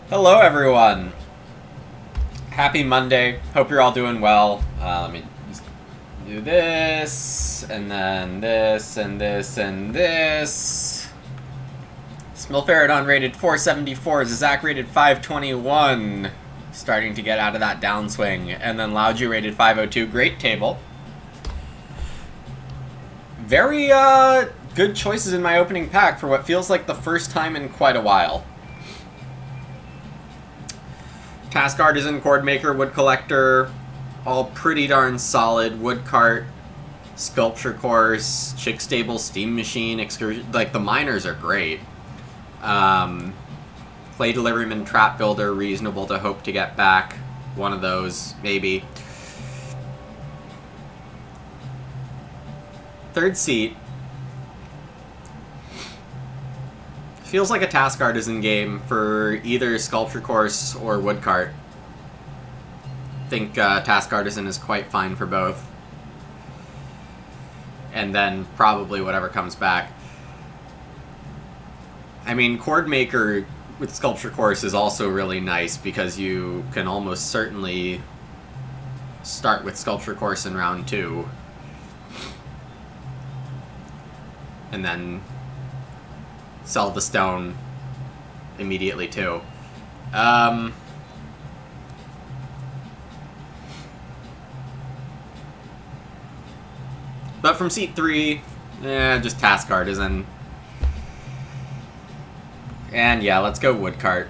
Hello, everyone. Happy Monday. Hope you're all doing well. Let me just do this, and then this, and this, and this. Smilferidon rated 474, Zizak rated 521. Starting to get out of that downswing. And then Laoju rated 502. Great table. Very good choices in my opening pack for what feels like the first time in quite a while. Task Artisan, Chord Maker, Wood Collector, all pretty darn solid. Woodcart, Sculpture Course, Chick Stable, Steam Machine, Excursion. Like, the miners are great. Play Deliveryman, Trap Builder, reasonable to hope to get back. One of those, maybe. Third seat. Feels like a Task Artisan game for either Sculpture Course or Woodcart. I think Task Artisan is quite fine for both. And then probably whatever comes back. I mean, Chord Maker with Sculpture Course is also really nice because you can almost certainly start with Sculpture Course in round 2. And then sell the stone immediately too. But from seat 3, just Task Artisan. And yeah, let's go Woodcart.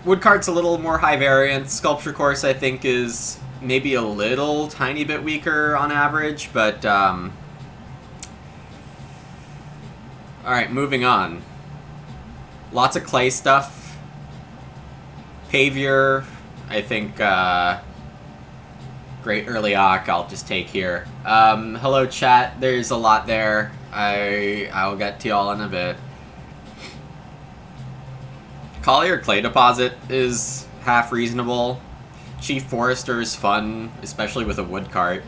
Woodcart's a little more high variance. Sculpture Course, I think, is maybe a little tiny bit weaker on average, but alright, moving on. Lots of clay stuff. Pavior, I think, great early Ock, I'll just take here. Hello chat, there's a lot there. I'll get to y'all in a bit. Collier Clay Deposit is half reasonable. Chief Forester is fun, especially with a Woodcart.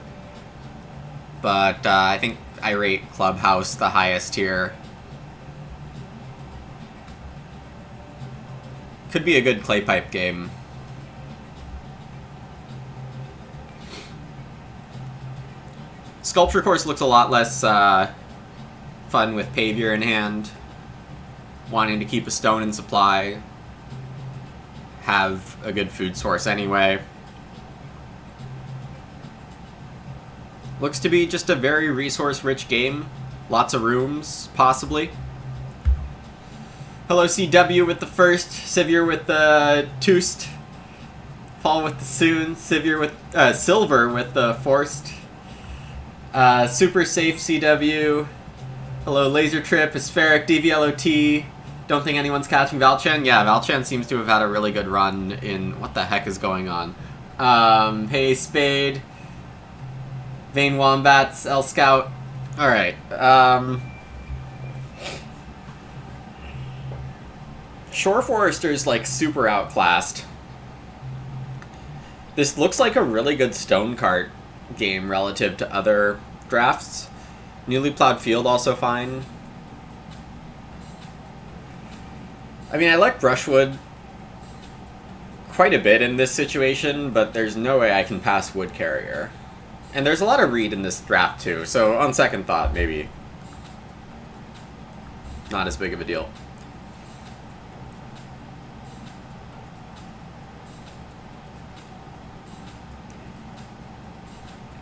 But I think I rate Clubhouse the highest here. Could be a good clay pipe game. Sculpture Course looks a lot less fun with Pavior in hand. Wanting to keep a stone in supply. Have a good food source anyway. Looks to be just a very resource-rich game. Lots of rooms, possibly. Hello CW with the first, Sivir with the Toost, Paul with the Soon, Sivir with Silver with the Forced. Super Safe CW. Hello Laser Trip, Aspheric, DVLOT. Don't think anyone's catching Valchan. Yeah, Valchan seems to have had a really good run in... What the heck is going on? Hey Spade. Vane Wombats, L Scout. Alright. Shore Forester's like super outclassed. This looks like a really good Stone Cart game relative to other drafts. Newly Plowed Field also fine. I mean, I like Brushwood quite a bit in this situation, but there's no way I can pass Wood Carrier. And there's a lot of Reed in this draft too, so on second thought, maybe not as big of a deal.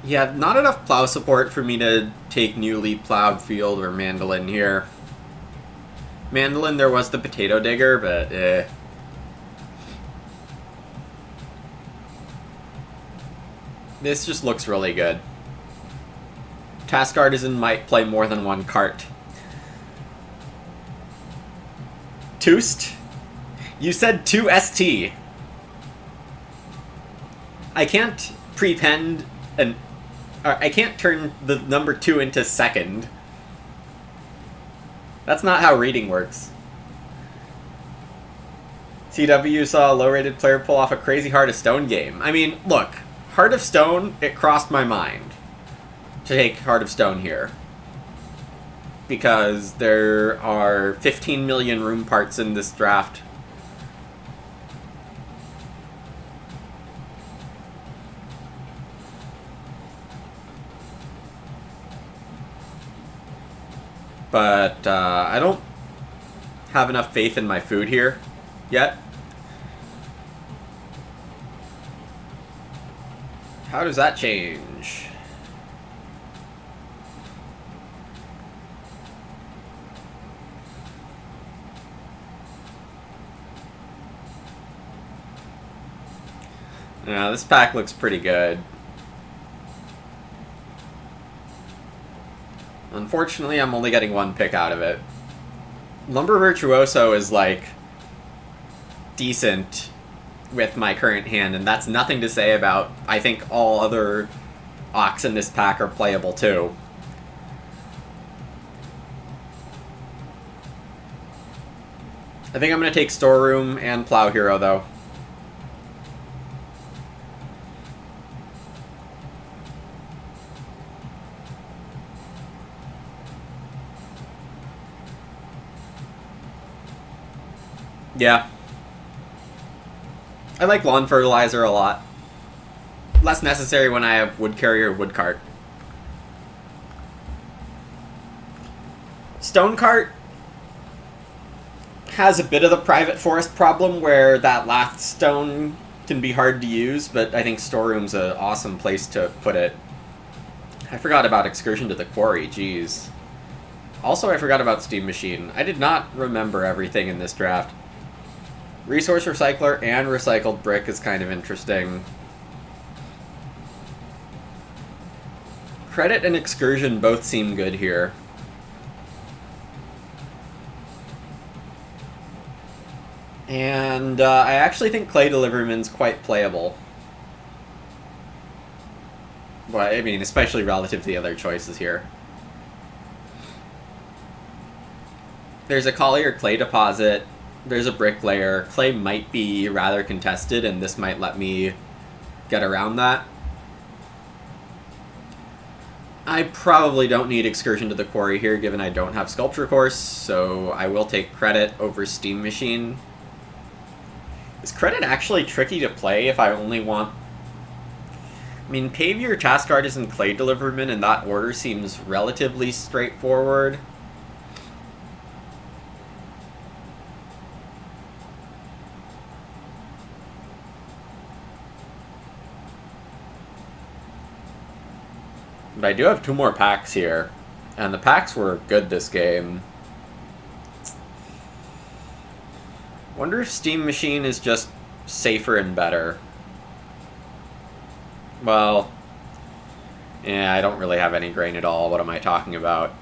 Yeah, not enough plow support for me to take Newly Plowed Field or Mandolin here. Mandolin, there was the Potato Digger, but This just looks really good. Task Artisan might play more than one cart. Toost? You said 2ST. I can't prepend an... I can't turn the number 2 into second. That's not how reading works. CW saw a low-rated player pull off a crazy Heart of Stone game. I mean, look, Heart of Stone, it crossed my mind to take Heart of Stone here. because there are 15 million room parts in this draft. But I don't have enough faith in my food here yet. How does that change? Yeah, this pack looks pretty good. Unfortunately, I'm only getting one pick out of it. Lumber Virtuoso is, like, decent with my current hand, and that's nothing to say about, I think, all other Ox in this pack are playable, too. I think I'm going to take Storeroom and Plow Hero, though. Yeah. I like Lawn Fertilizer a lot. Less necessary when I have Wood Carrier, Wood Cart. Stone Cart has a bit of the Private Forest problem where that last stone can be hard to use, but I think Storeroom's an awesome place to put it. I forgot about Excursion to the Quarry, jeez. Also, I forgot about Steam Machine. I did not remember everything in this draft. Resource Recycler and Recycled Brick is kind of interesting. Credit and Excursion both seem good here. And I actually think Clay Deliverman's quite playable. Well, I mean, especially relative to the other choices here. There's a Collier Clay Deposit. There's a Bricklayer. Clay might be rather contested, and this might let me get around that. I probably don't need Excursion to the Quarry here, given I don't have Sculpture Course, so I will take Credit over Steam Machine. Is Credit actually tricky to play if I only want... I mean, Pavior, Task Artisan, Clay Deliverman in that order seems relatively straightforward. But I do have two more packs here, and the packs were good this game. Wonder if Steam Machine is just safer and better. Well, yeah, I don't really have any grain at all. What am I talking about?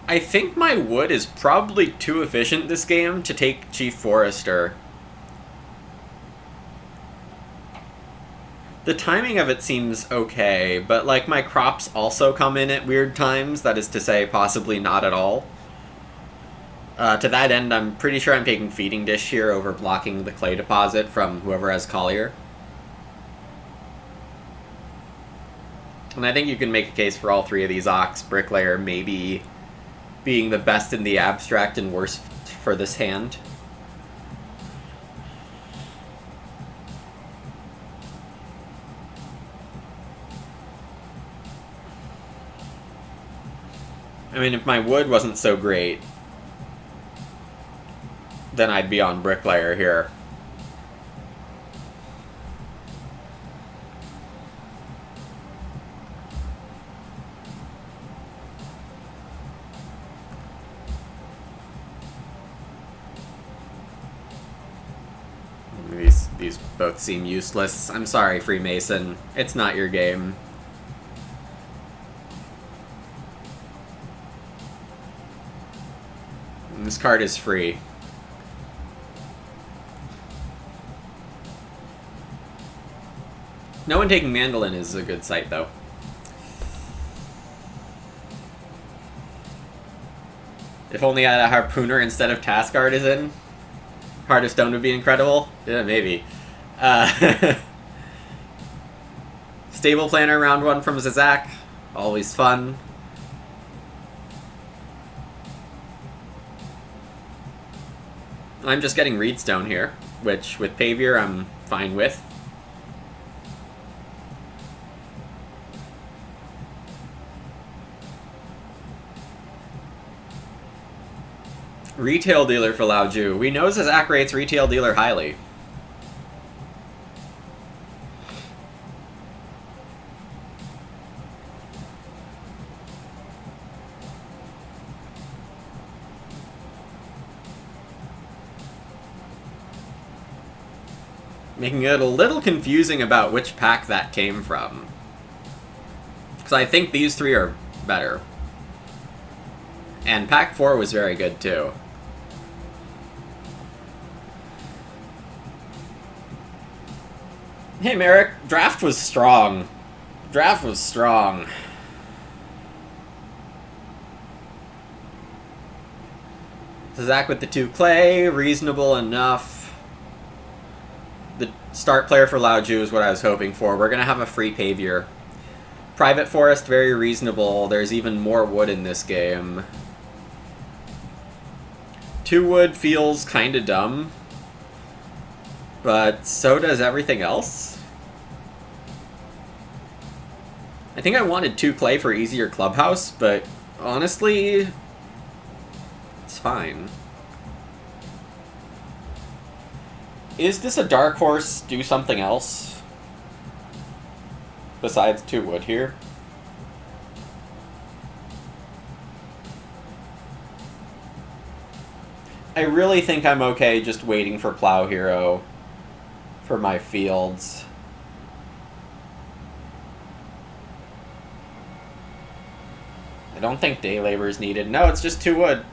I think my wood is probably too efficient this game to take Chief Forester. The timing of it seems okay, but like my crops also come in at weird times, that is to say, possibly not at all. To that end, I'm pretty sure I'm taking Feeding Dish here over blocking the Clay Deposit from whoever has Collier. And I think you can make a case for all three of these Ox, Bricklayer, maybe being the best in the abstract and worst for this hand. I mean, if my wood wasn't so great, then I'd be on Bricklayer here. These both seem useless. I'm sorry, Freemason. It's not your game. This card is free. No one taking Mandolin is a good sight, though. If only I had a Harpooner instead of Task Artisan. Heart of Stone would be incredible. Yeah, maybe. Stable Planner round 1 from Zizak. Always fun. I'm just getting Reedstone here, which with Pavier I'm fine with. Retail Dealer for Lao Ju. We know Zizak rates Retail Dealer highly. Making it a little confusing about which pack that came from. Because I think these three are better. And pack 4 was very good too. Hey Merrick, draft was strong. Draft was strong. Zach with the 2 clay, reasonable enough. The start player for Lao Ju is what I was hoping for. We're going to have a free Pavier. Private Forest, very reasonable. There's even more wood in this game. 2 wood feels kind of dumb. But so does everything else. I think I wanted 2 clay for easier clubhouse, but honestly, it's fine. Is this a dark horse? Do something else besides 2 wood here? I really think I'm okay just waiting for Plow Hero for my fields. I don't think Day Labor is needed. No, it's just 2 wood.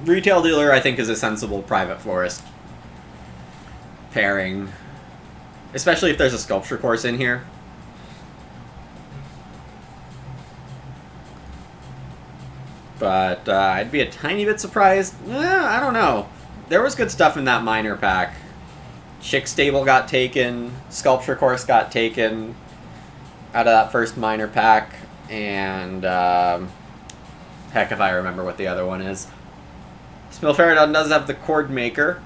Retail Dealer, I think, is a sensible Private Forest pairing. Especially if there's a Sculpture Course in here. But I'd be a tiny bit surprised. I don't know. There was good stuff in that minor pack. Chick Stable got taken. Sculpture Course got taken out of that first minor pack. And heck if I remember what the other one is. Smilferodon does have the Chord Maker.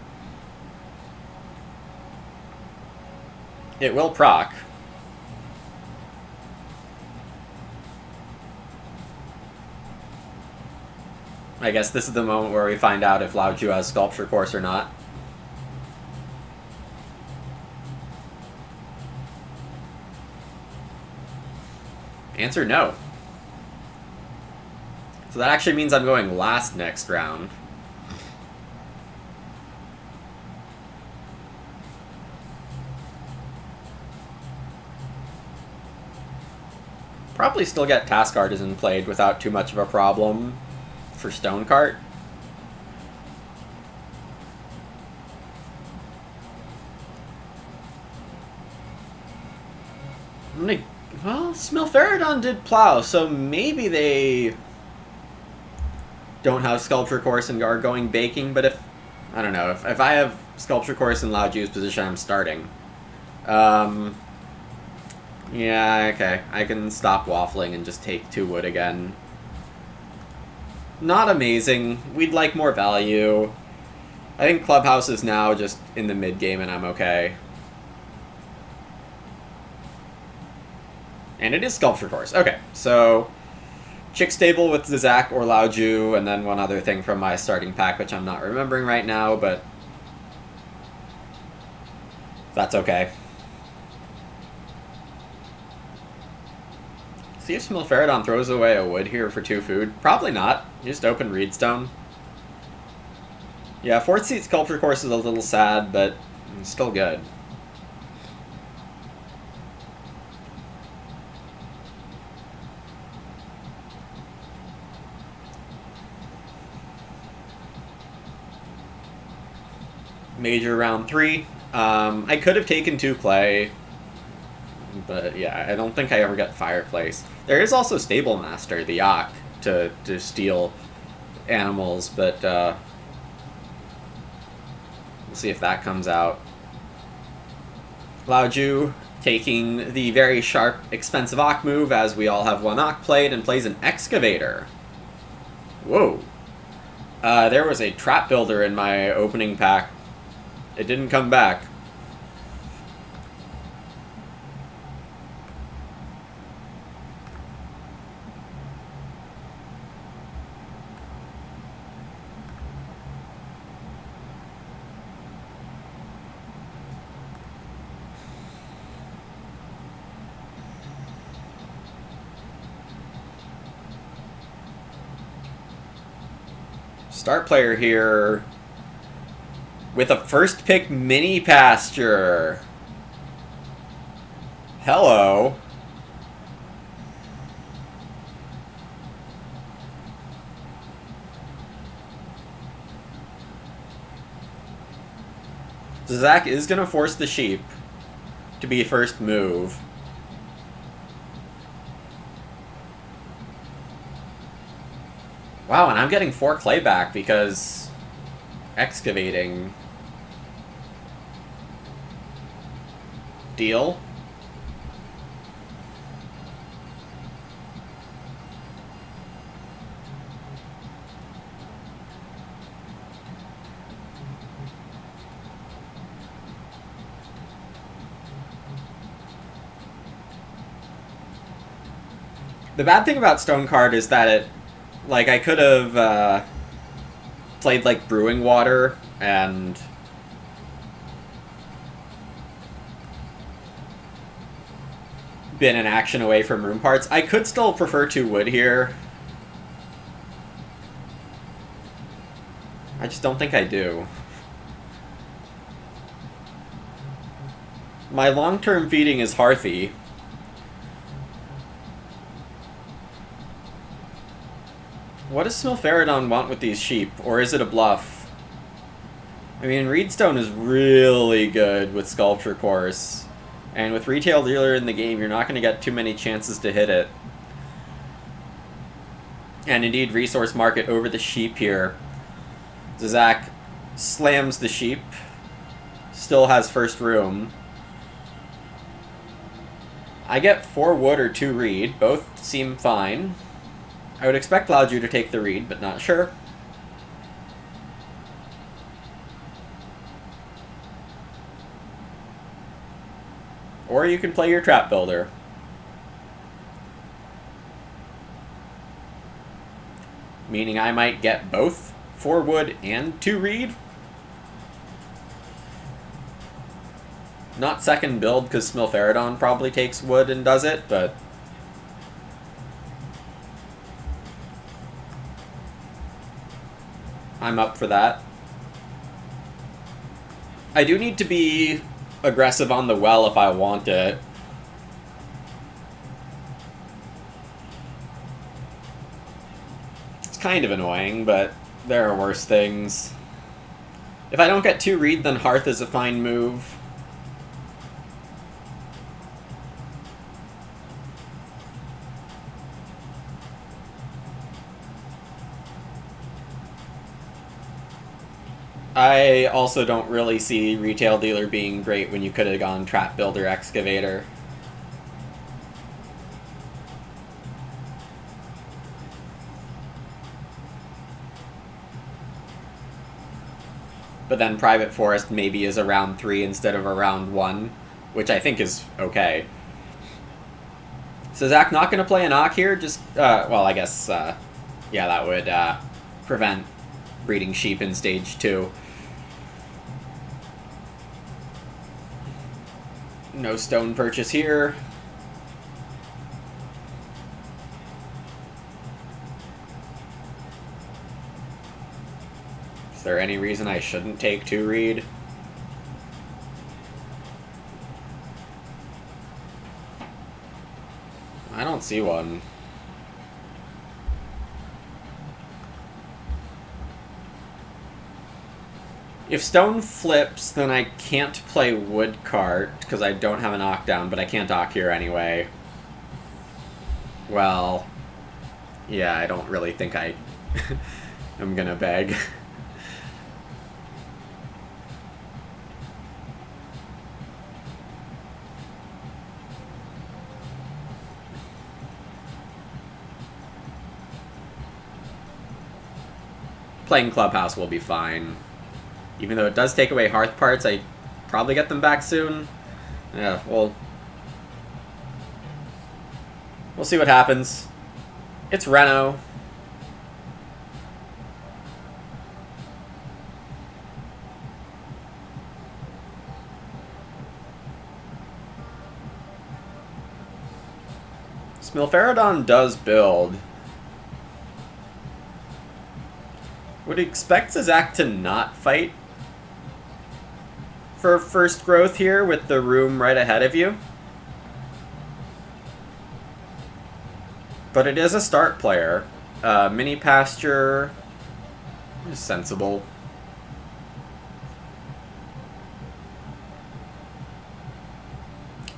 It will proc. I guess this is the moment where we find out if Lao Ju has Sculpture Course or not. Answer no. So that actually means I'm going last next round. Probably still get Task Artisan played without too much of a problem for Stonecart. Well, Smilferodon did Plow, so maybe they don't have Sculpture Course and are going Baking, but if... I don't know, if I have Sculpture Course in Lao Ju's position, I'm starting. Yeah, okay. I can stop waffling and just take 2 wood again. Not amazing. We'd like more value. I think Clubhouse is now just in the mid-game and I'm okay. And it is Sculpture Course. Okay, so Chick Stable with Zizak or Lao Ju, and then one other thing from my starting pack, which I'm not remembering right now, but that's okay. See if Smilferodon throws away a wood here for 2 food. Probably not. You just open Reedstone. Yeah, 4th seat Sculpture Course is a little sad, but it's still good. Major round 3. I could have taken 2 clay, but yeah, I don't think I ever got Fireplace. There is also Stable Master, the Yak, to steal animals, but we'll see if that comes out. Laoju taking the very sharp, expensive Ock move, as we all have 1 Ock played, and plays an Excavator. Whoa. There was a Trap Builder in my opening pack. It didn't come back. Start player here with a first pick mini pasture. Hello. Zach is going to force the sheep to be first move. Wow, and I'm getting 4 clay back because excavating. Deal. The bad thing about Stone Card is that it, like, I could have played like Brewing Water and been an action away from Room Parts. I could still prefer 2 wood here. I just don't think I do. My long-term feeding is Hearthy. What does Smilferodon want with these sheep, or is it a bluff? I mean, Reedstone is really good with Sculpture Course, and with Retail Dealer in the game, you're not going to get too many chances to hit it. And indeed, Resource Market over the sheep here. Zach slams the sheep, still has first room. I get 4 wood or 2 reed, both seem fine. I would expect Laoju to take the reed, but not sure. Or you can play your Trap Builder. Meaning I might get both 4 wood and 2 reed. Not second build, because Smilferodon probably takes wood and does it, but I'm up for that. I do need to be aggressive on the well if I want it. It's kind of annoying, but there are worse things. If I don't get 2 reed, then Hearth is a fine move. I also don't really see Retail Dealer being great when you could have gone Trap Builder Excavator. But then Private Forest maybe is a round 3 instead of a round 1, which I think is okay. So Zach not going to play an Ock here? Just, well, I guess, yeah, that would prevent breeding sheep in stage 2. No stone purchase here. Is there any reason I shouldn't take 2 read? I don't see one. If stone flips, then I can't play woodcart, because I don't have an knockdown, but I can't dock here anyway. Well, yeah, I don't really think I'm gonna beg. Playing Clubhouse will be fine. Even though it does take away hearth parts, I probably get them back soon. Yeah, well, we'll see what happens. It's Reno. Smilferodon does build. Would expect Zizak to not fight for first growth here with the room right ahead of you. But it is a start player. Mini Pasture is sensible.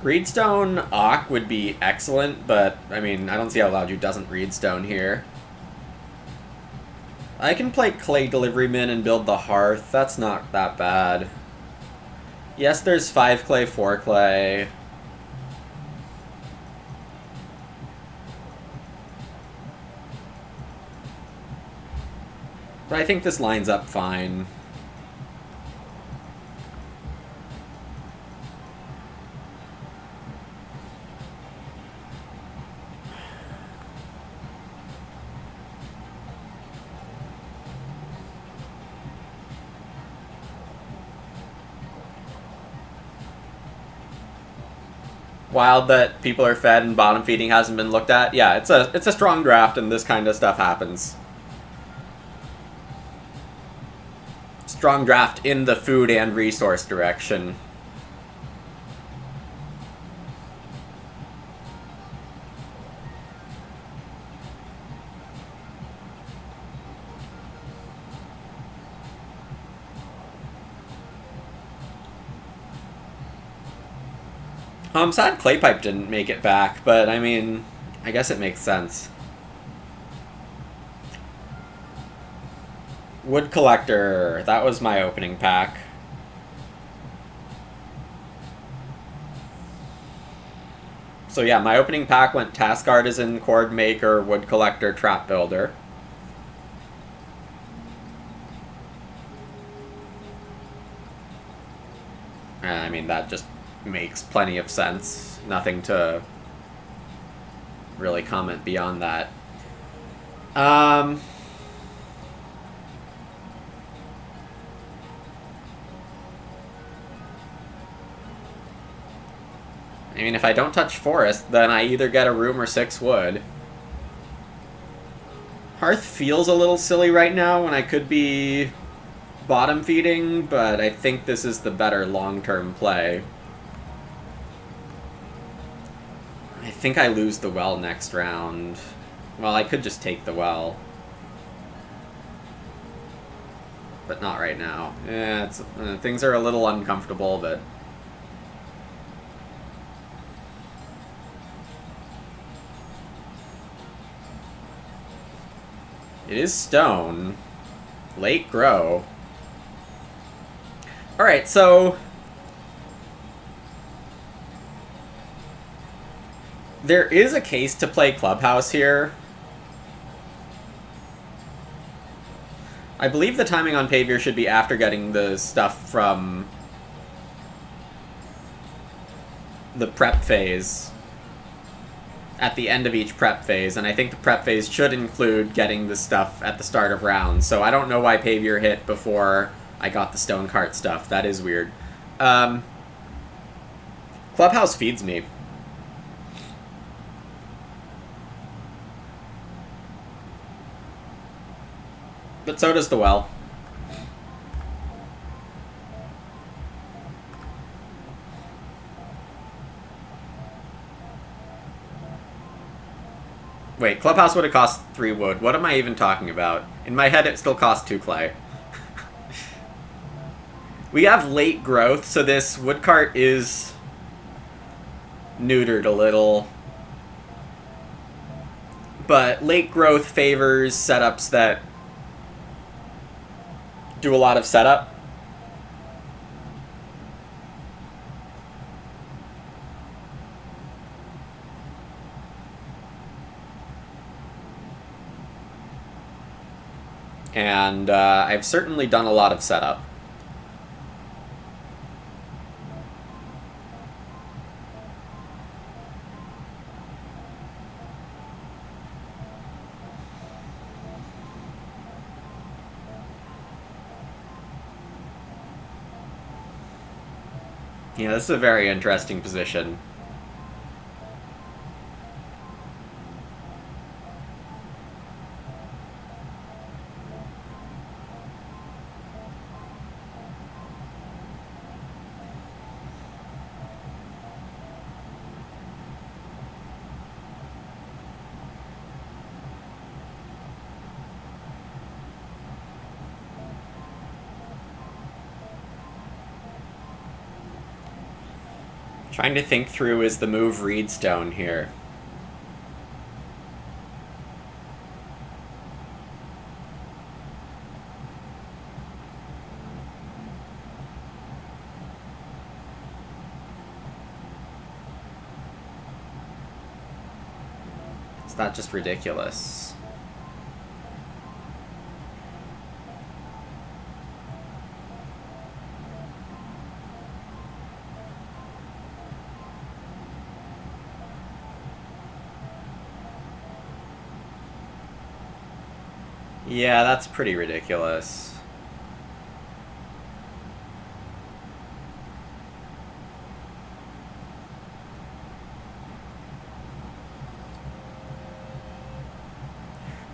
Reedstone Ock would be excellent, but I mean, I don't see how Loudju doesn't Reedstone here. I can play Clay Deliveryman and build the Hearth. That's not that bad. Yes, there's 5 clay, 4 clay. But I think this lines up fine. Wild that people are fed and bottom feeding hasn't been looked at. Yeah, it's a strong draft and this kind of stuff happens. Strong draft in the food and resource direction. Sad Claypipe didn't make it back, but I mean, I guess it makes sense. Wood Collector, that was my opening pack. So yeah, my opening pack went Task Artisan, Cord Maker, Wood Collector, Trap Builder. I mean, that just makes plenty of sense. Nothing to really comment beyond that. I mean, if I don't touch forest, then I either get a room or 6 wood. Hearth feels a little silly right now when I could be bottom feeding, but I think this is the better long-term play. I think I lose the well next round. Well, I could just take the well. But not right now. Yeah, things are a little uncomfortable, but... It is stone. Late grow. Alright, so... there is a case to play Clubhouse here. I believe the timing on Pavior should be after getting the stuff from the prep phase. At the end of each prep phase, and I think the prep phase should include getting the stuff at the start of rounds. So I don't know why Pavior hit before I got the stone cart stuff. That is weird. Clubhouse feeds me. But so does the well. Wait, Clubhouse would have cost 3 wood. What am I even talking about? In my head, it still costs 2 clay. We have late growth, so this wood cart is neutered a little. But late growth favors setups that do a lot of setup. And I've certainly done a lot of setup. Yeah, this is a very interesting position. Trying to think through is the move Reedstone here. It's not just ridiculous. Yeah, that's pretty ridiculous.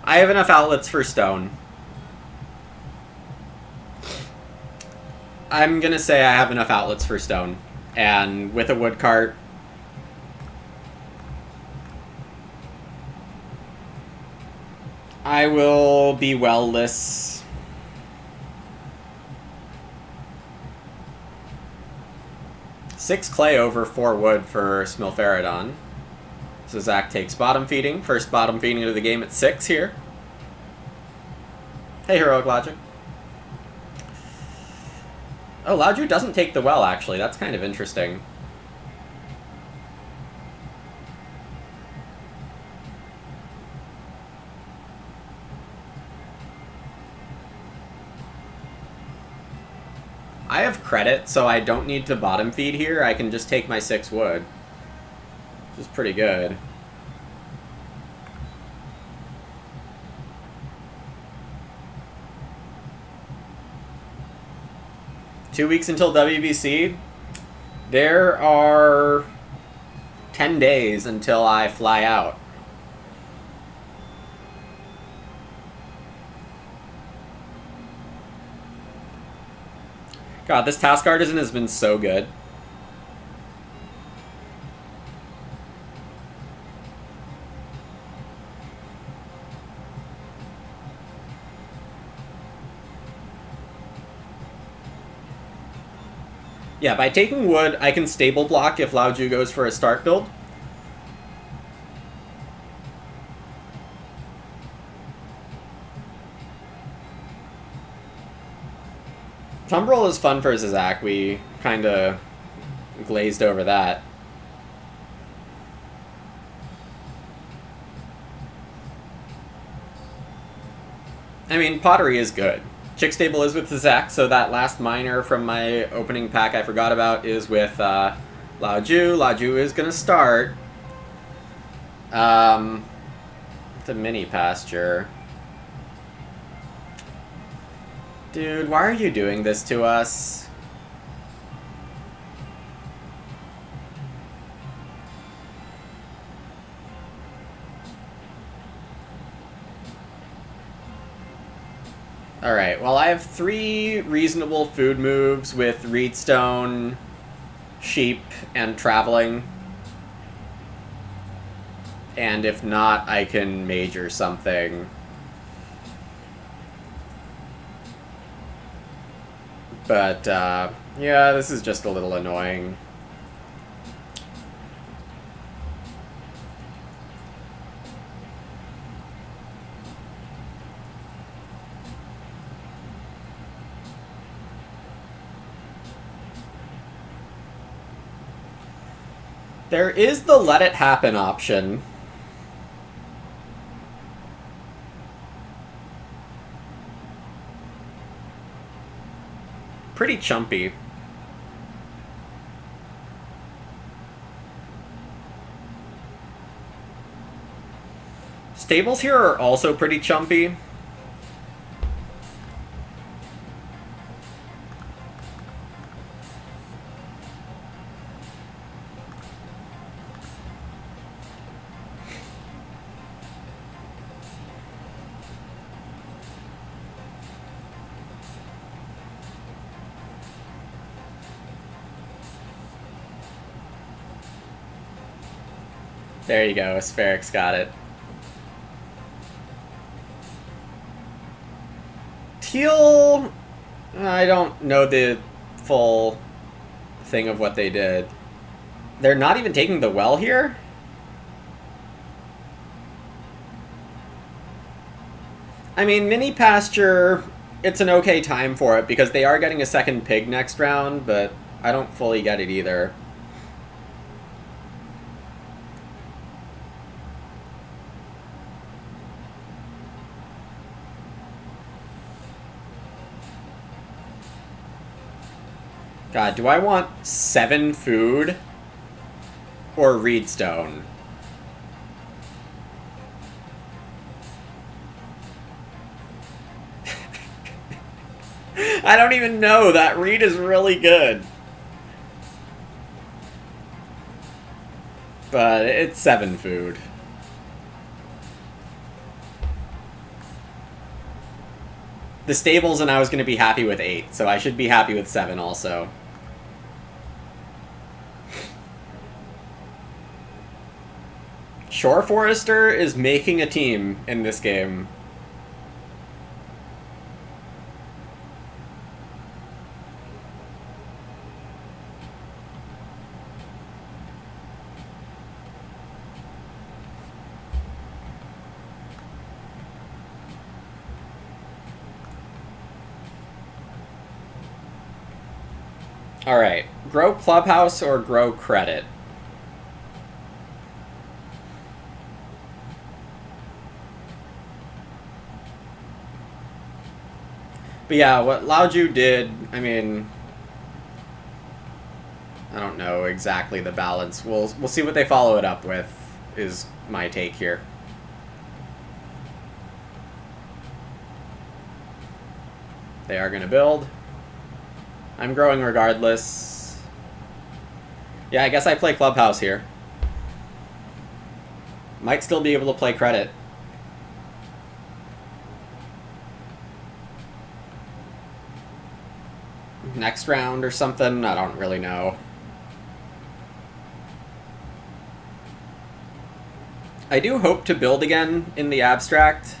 I have enough outlets for stone. I'm gonna say I have enough outlets for stone. And with a wood cart, I will be well-less. Six clay over 4 wood for Smilferodon. So Zach takes bottom feeding. First bottom feeding of the game at 6 here. Hey, Heroic Logic. Oh, Loudrew doesn't take the well, actually. That's kind of interesting. I have credit, so I don't need to bottom feed here. I can just take my 6 wood. Which is pretty good. Two weeks until WBC. There are 10 days until I fly out. God, this Task Artisan has been so good. Yeah, by taking wood, I can stable block if Laoju goes for a start build. Tumbrel is fun for Zizak. We kind of glazed over that. I mean, Pottery is good. Chick Stable is with Zizak, so that last miner from my opening pack I forgot about is with Laoju. Laoju is going to start. It's a mini pasture. Dude, why are you doing this to us? Alright, well I have 3 reasonable food moves with Reedstone, Sheep, and Traveling. And if not, I can major something. But, yeah, this is just a little annoying. There is the let it happen option. Pretty chumpy. Stables here are also pretty chumpy. There you go, Spherix got it. Teal... I don't know the full thing of what they did. They're not even taking the well here? I mean, mini pasture, it's an okay time for it because they are getting a second pig next round, but I don't fully get it either. God, do I want 7 food or reedstone? I don't even know. That reed is really good. But it's 7 food. The stables and I was going to be happy with 8, so I should be happy with 7 also. Shore Forester is making a team in this game. Alright, grow Clubhouse or grow Credit? But yeah, what Laoju did, I mean, I don't know exactly the balance. We'll see what they follow it up with, is my take here. They are going to build. I'm growing regardless. Yeah, I guess I play Clubhouse here. Might still be able to play Credit. Next round or something? I don't really know. I do hope to build again in the abstract.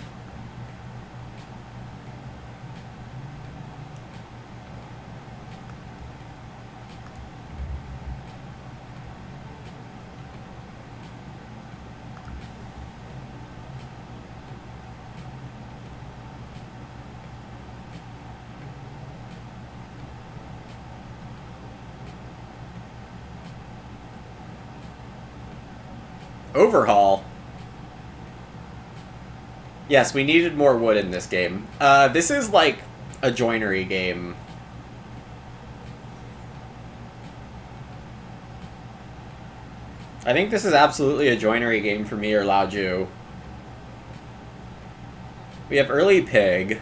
Overhaul. Yes, we needed more wood in this game. This is like a joinery game. I think this is absolutely a joinery game for me or Laoju. We have early pig.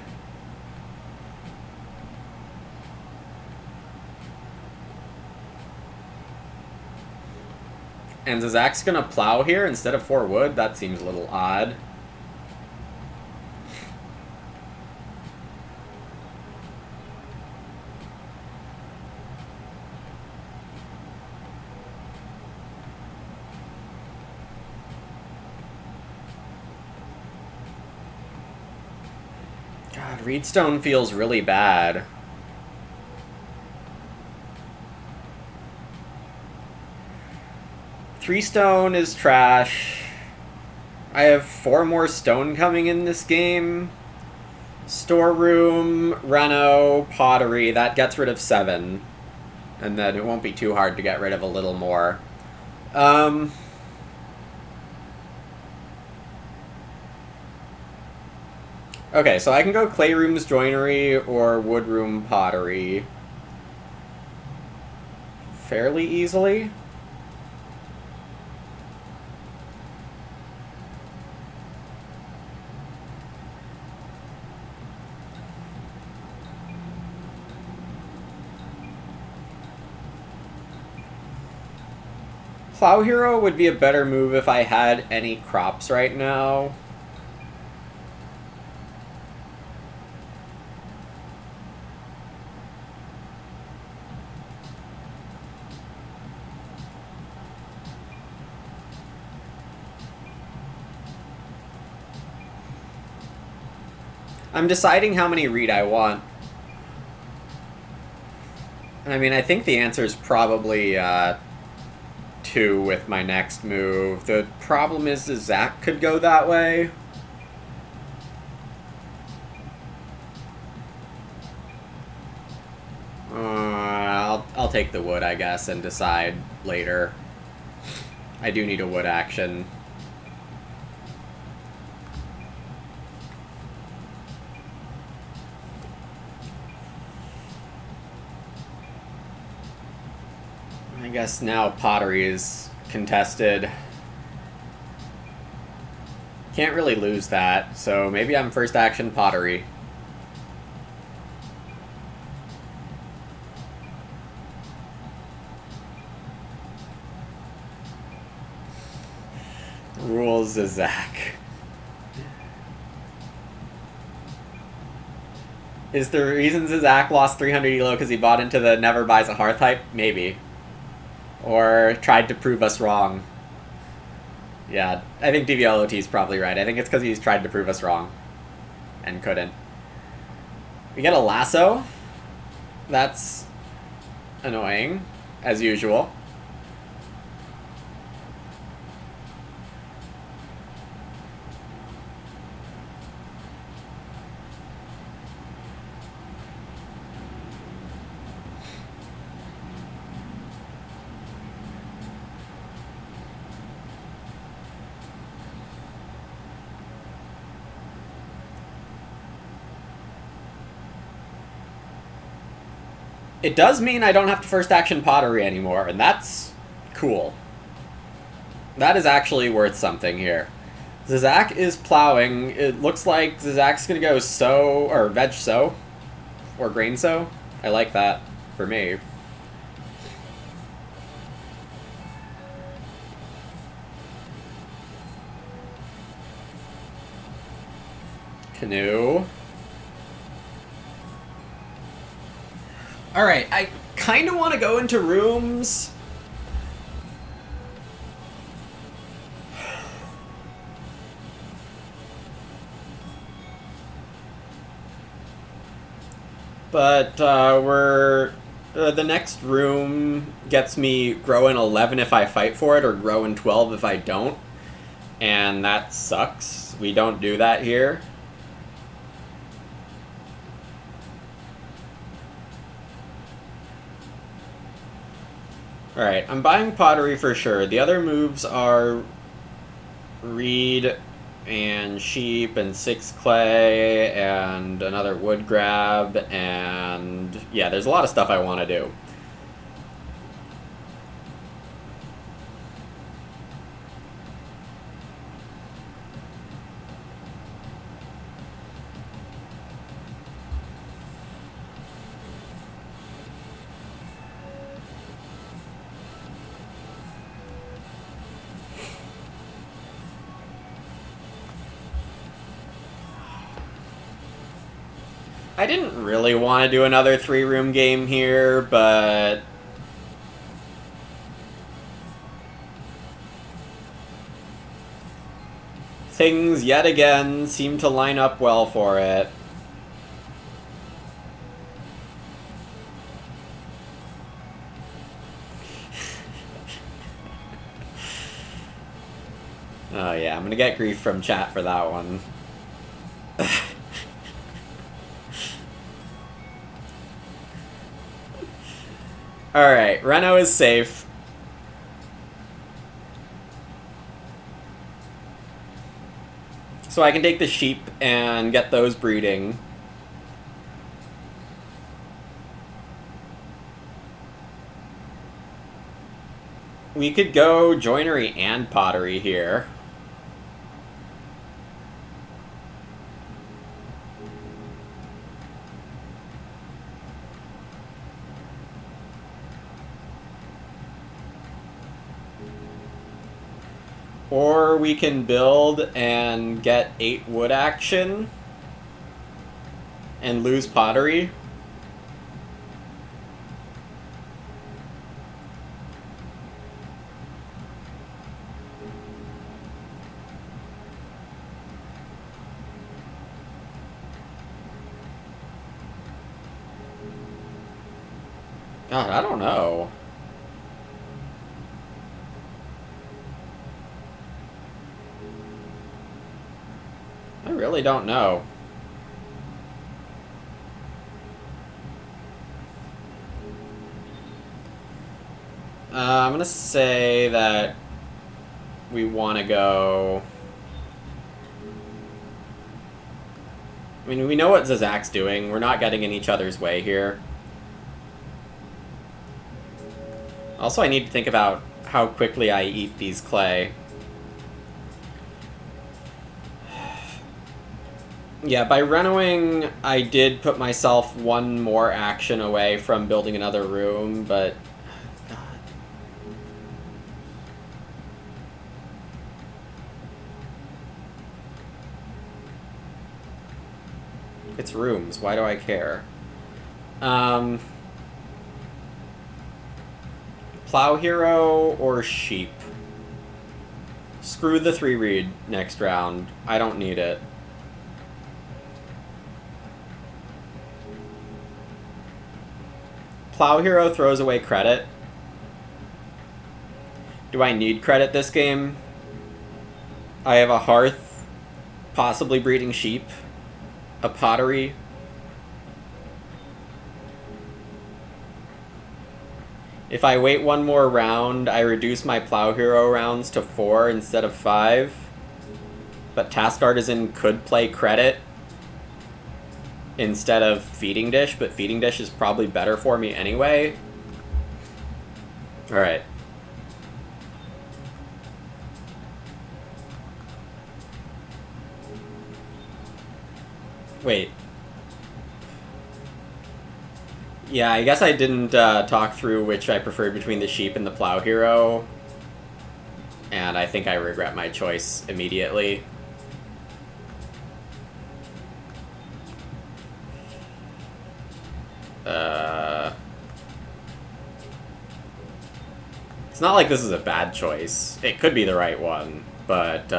And Zach's gonna plow here instead of 4 wood? That seems a little odd. God, Reedstone feels really bad. Three stone is trash. I have 4 more stone coming in this game. Storeroom, Reno, Pottery, that gets rid of 7. And then it won't be too hard to get rid of a little more. Okay, so I can go Clayroom's Joinery or Woodroom Pottery fairly easily. Plow Hero would be a better move if I had any crops right now. I'm deciding how many read I want. I mean, I think the answer is probably 2 with my next move. The problem is that Zach could go that way. I'll take the wood, I guess, and decide later. I do need a wood action. I guess now Pottery is contested. Can't really lose that, so maybe I'm first action Pottery. Rules is Zach. Is the reason Zach lost 300 elo because he bought into the never buys a hearth hype? Maybe. Or tried to prove us wrong. Yeah, I think DVLOT is probably right. I think it's because he's tried to prove us wrong. And couldn't. We get a lasso. That's annoying, as usual. It does mean I don't have to first action Pottery anymore, and that's cool. That is actually worth something here. Zizak is plowing. It looks like Zizak's gonna go sow, or veg sow, or grain sow. I like that, for me. Canoe. Alright, I kind of want to go into rooms. But the next room gets me grow in 11 if I fight for it, or grow in 12 if I don't. And that sucks. We don't do that here. Alright, I'm buying Pottery for sure. The other moves are Reed and Sheep and 6 Clay and another Wood Grab, and yeah, there's a lot of stuff I want to do. I didn't really want to do another 3-room game here, but things yet again seem to line up well for it. Oh yeah, I'm gonna get grief from chat for that one. Alright, Reno is safe. So I can take the sheep and get those breeding. We could go joinery and pottery here. Or we can build and get 8 wood action and lose pottery. God, I don't know. I really don't know. I'm gonna say that we want to go... I mean, we know what Zazak's doing. We're not getting in each other's way here. Also, I need to think about how quickly I eat these clay. Yeah, by renoing, I did put myself one more action away from building another room, but... God. It's rooms. Why do I care? Plow Hero or Sheep? Screw the 3-read next round. I don't need it. Plow Hero throws away credit. Do I need credit this game? I have a hearth, possibly breeding sheep, a pottery. If I wait one more round, I reduce my Plow Hero rounds to 4 instead of 5. But Task Artisan could play credit instead of Feeding Dish, but Feeding Dish is probably better for me anyway. Alright. Wait. Yeah, I guess I didn't talk through which I preferred between the sheep and the Plow Hero. And I think I regret my choice immediately. It's not like this is a bad choice. It could be the right one, but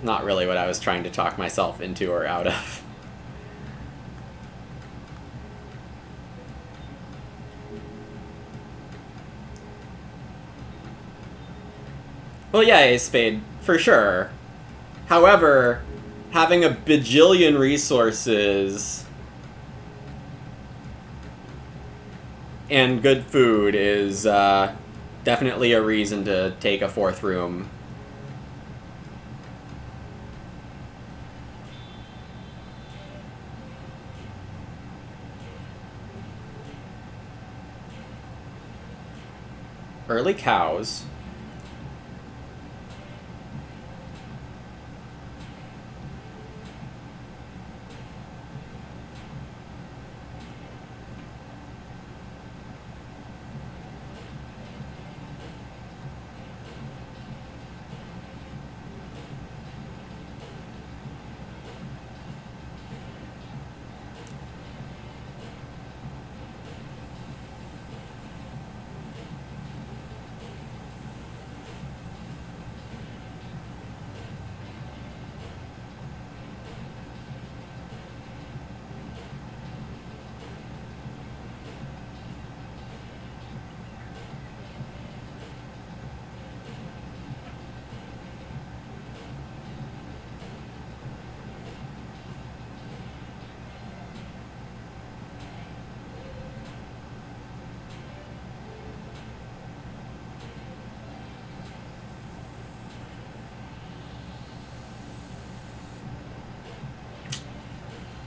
not really what I was trying to talk myself into or out of. Well, yeah, Ace Spade, for sure. However, having a bajillion resources and good food is definitely a reason to take a 4th room. Early cows.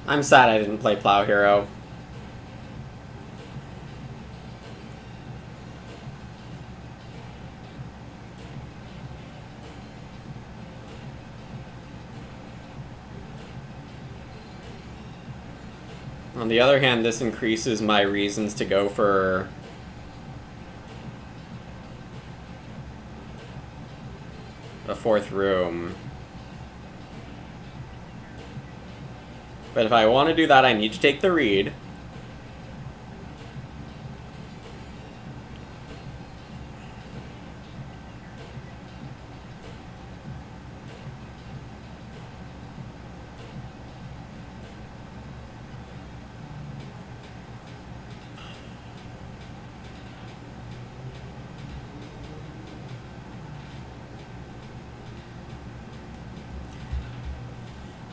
I'm sad I didn't play Plow Hero. On the other hand, this increases my reasons to go for a fourth room. But if I want to do that, I need to take the read.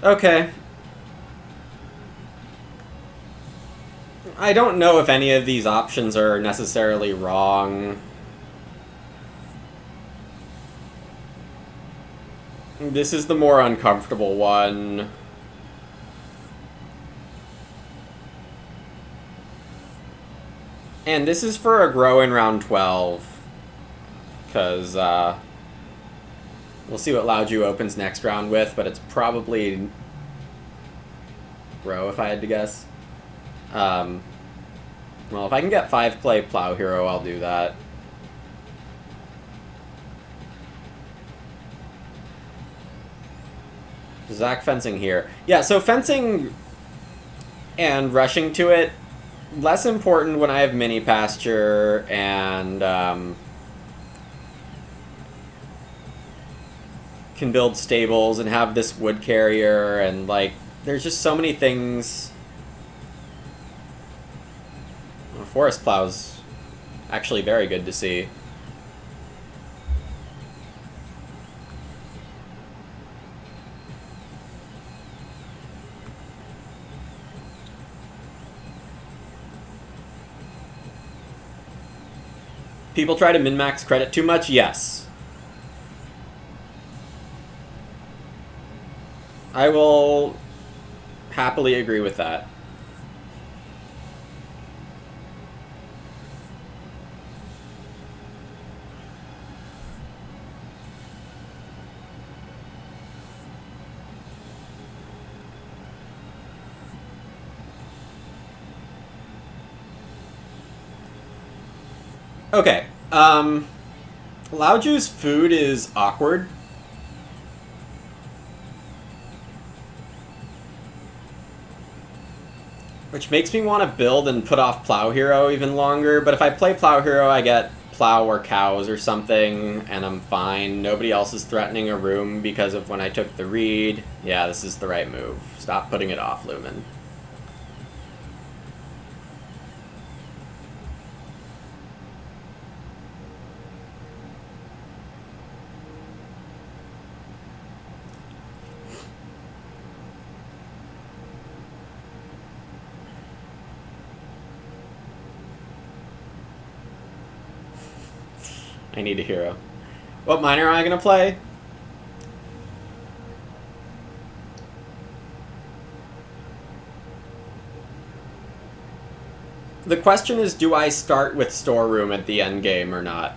Okay. I don't know if any of these options are necessarily wrong. This is the more uncomfortable one. And this is for a grow in round 12. Because, we'll see what Laoju opens next round with, but it's probably grow if I had to guess. Well, if I can get 5-play Plow Hero, I'll do that. Zach fencing here. Yeah, so fencing and rushing to it, less important when I have mini pasture and can build stables and have this wood carrier, and like there's just so many things. Well, forest plow's actually very good to see. People try to min-max credit too much? Yes. I will happily agree with that. Okay, Laoju's food is awkward. Which makes me want to build and put off Plow Hero even longer, but if I play Plow Hero, I get Plow or Cows or something, and I'm fine. Nobody else is threatening a room because of when I took the read. Yeah, this is the right move. Stop putting it off, Lumen. I need a hero. What miner am I going to play? The question is, do I start with Storeroom at the end game or not?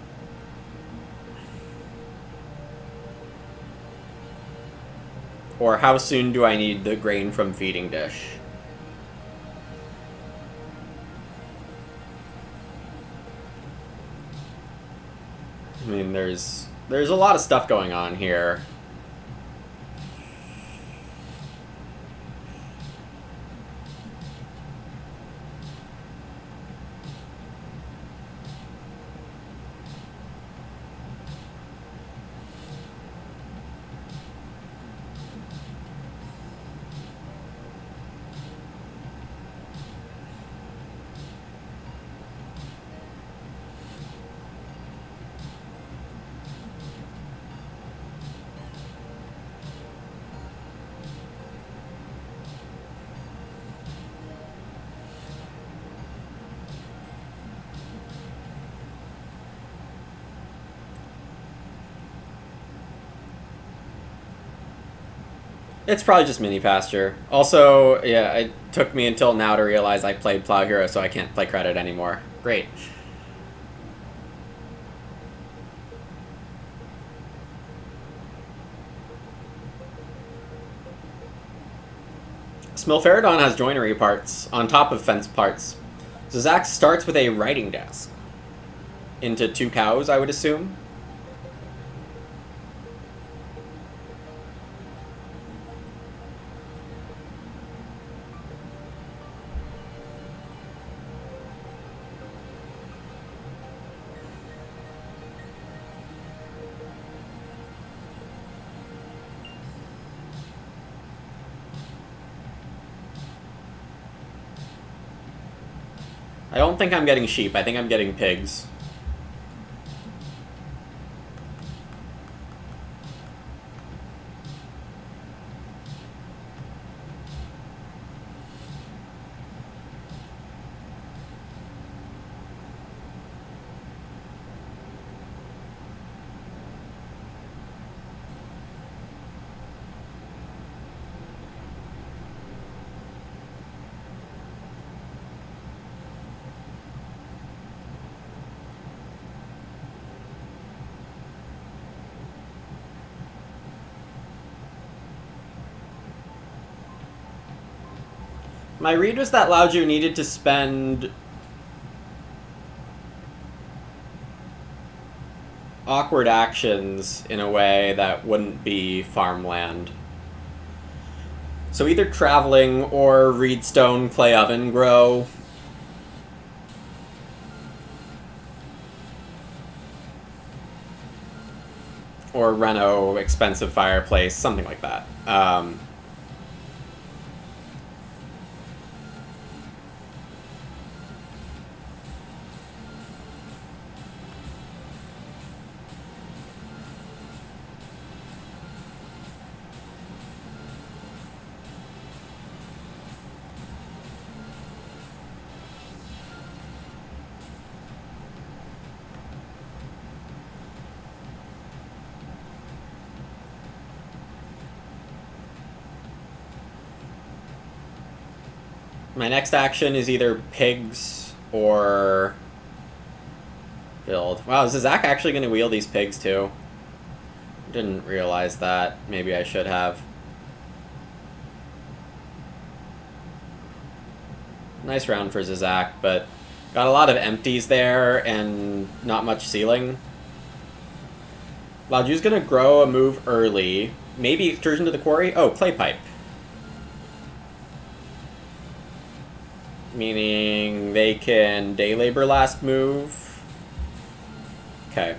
Or how soon do I need the grain from Feeding Dish? I mean, there's a lot of stuff going on here. It's probably just mini pasture. Also, yeah, it took me until now to realize I played Plow Hero, so I can't play credit anymore. Great. Smilferodon has joinery parts on top of fence parts. Zizak starts with a writing desk. Into 2 cows, I would assume. I don't think I'm getting sheep. I think I'm getting pigs. My read was that Laoju needed to spend awkward actions in a way that wouldn't be farmland. So either traveling or reedstone clay oven grow. Or reno expensive fireplace, something like that. My next action is either pigs or build. Wow, is Zach actually going to wheel these pigs too? Didn't realize that. Maybe I should have. Nice round for Zizak, but got a lot of empties there and not much ceiling. Laoju's gonna grow a move early. Maybe excursion to the quarry? Oh, clay pipe. Meaning they can day labor last move. Okay.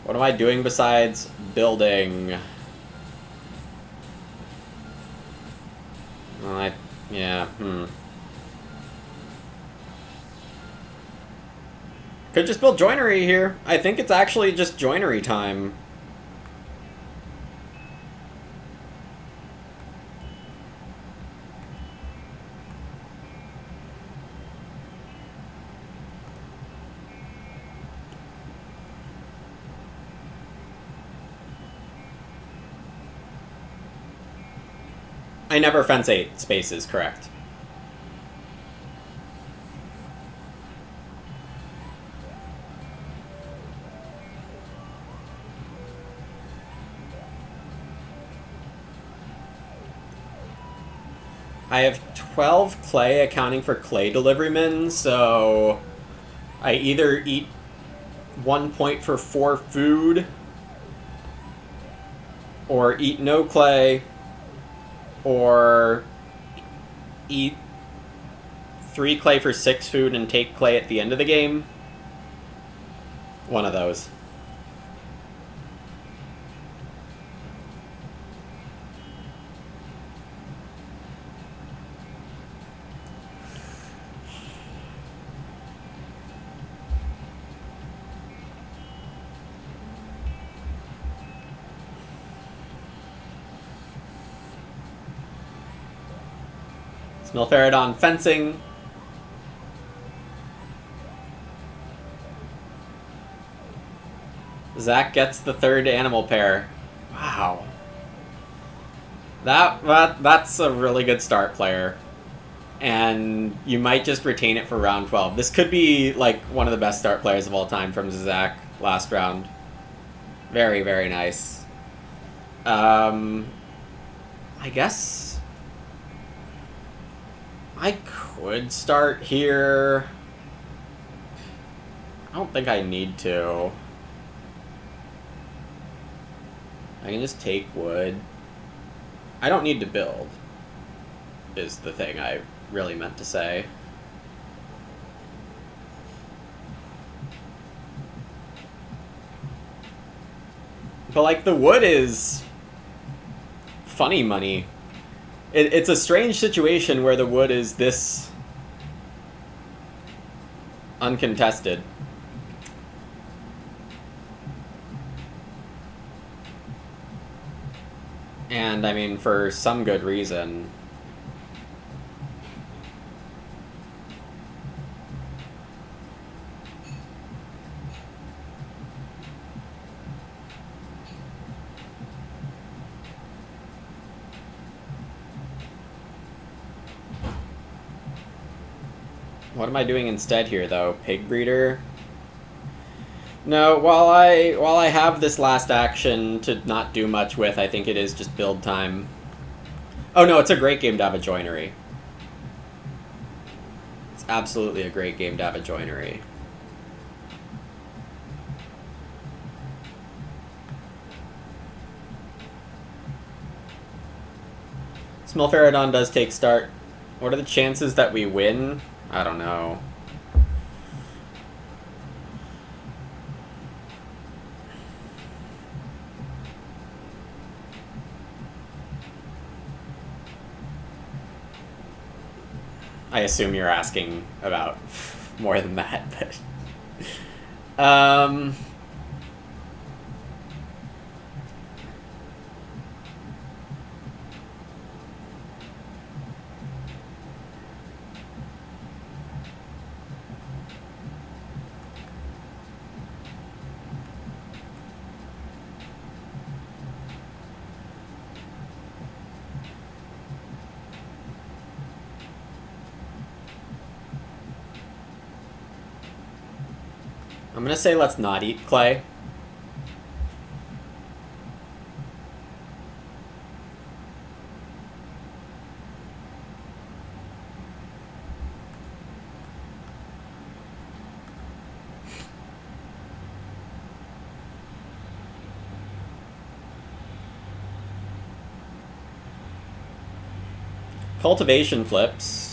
What am I doing besides building? Well, yeah, Could just build joinery here. I think it's actually just joinery time. I never fence 8 spaces, correct. I have 12 clay accounting for clay deliverymen, so I either eat 1 point for 4 food, or eat no clay, or eat 3 clay for 6 food and take clay at the end of the game. One of those. Smilferodon fencing. Zach gets the 3rd animal pair. Wow. That's a really good start player. And you might just retain it for round 12. This could be like one of the best start players of all time from Zizak last round. Very, very nice. I guess I could start here. I don't think I need to. I can just take wood. I don't need to build, is the thing I really meant to say. But, like, the wood is funny money. It's a strange situation where the wood is this uncontested. And, I mean, for some good reason. What am I doing instead here, though? Pig breeder? No, while I have this last action to not do much with, I think it is just build time. Oh no, it's a great game to have a joinery. It's absolutely a great game to have a joinery. Smilferodon does take start. What are the chances that we win? I don't know. I assume you're asking about more than that, but... I'm gonna say let's not eat clay. Cultivation flips.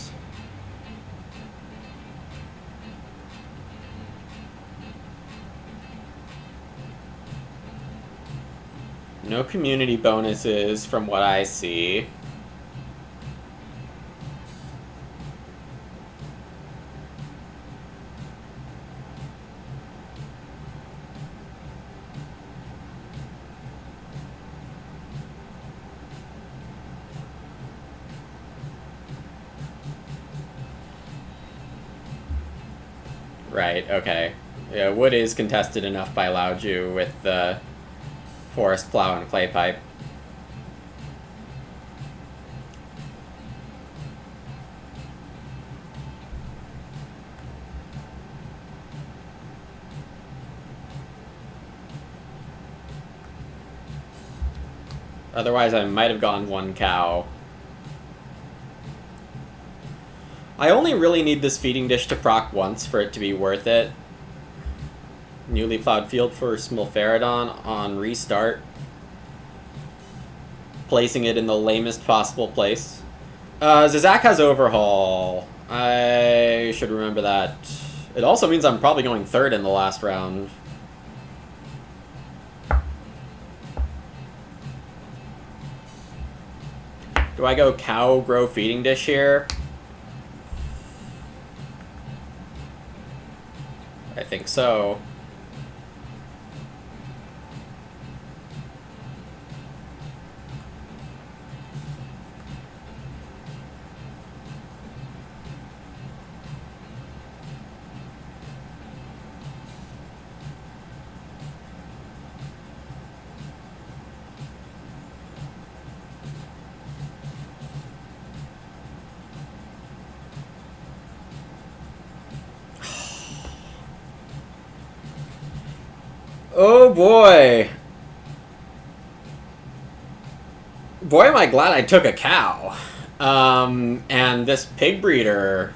No community bonuses from what I see. Right, okay. Yeah, wood is contested enough by Laoju with the forest plow and clay pipe. Otherwise, I might have gone one cow. I only really need this feeding dish to proc once for it to be worth it. Newly plowed field for Smilferodon on restart. Placing it in the lamest possible place. Zizak has overhaul. I should remember that. It also means I'm probably going third in the last round. Do I go cow, grow feeding dish here? I think so. Oh boy. Boy, am I glad I took a cow. And this pig breeder.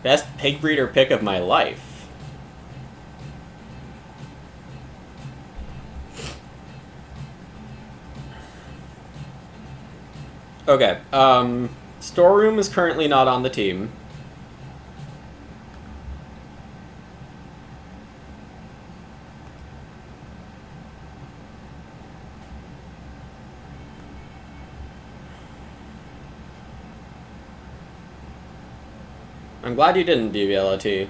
Best pig breeder pick of my life. Okay, Storeroom is currently not on the team. I'm glad you didn't, DVLOT.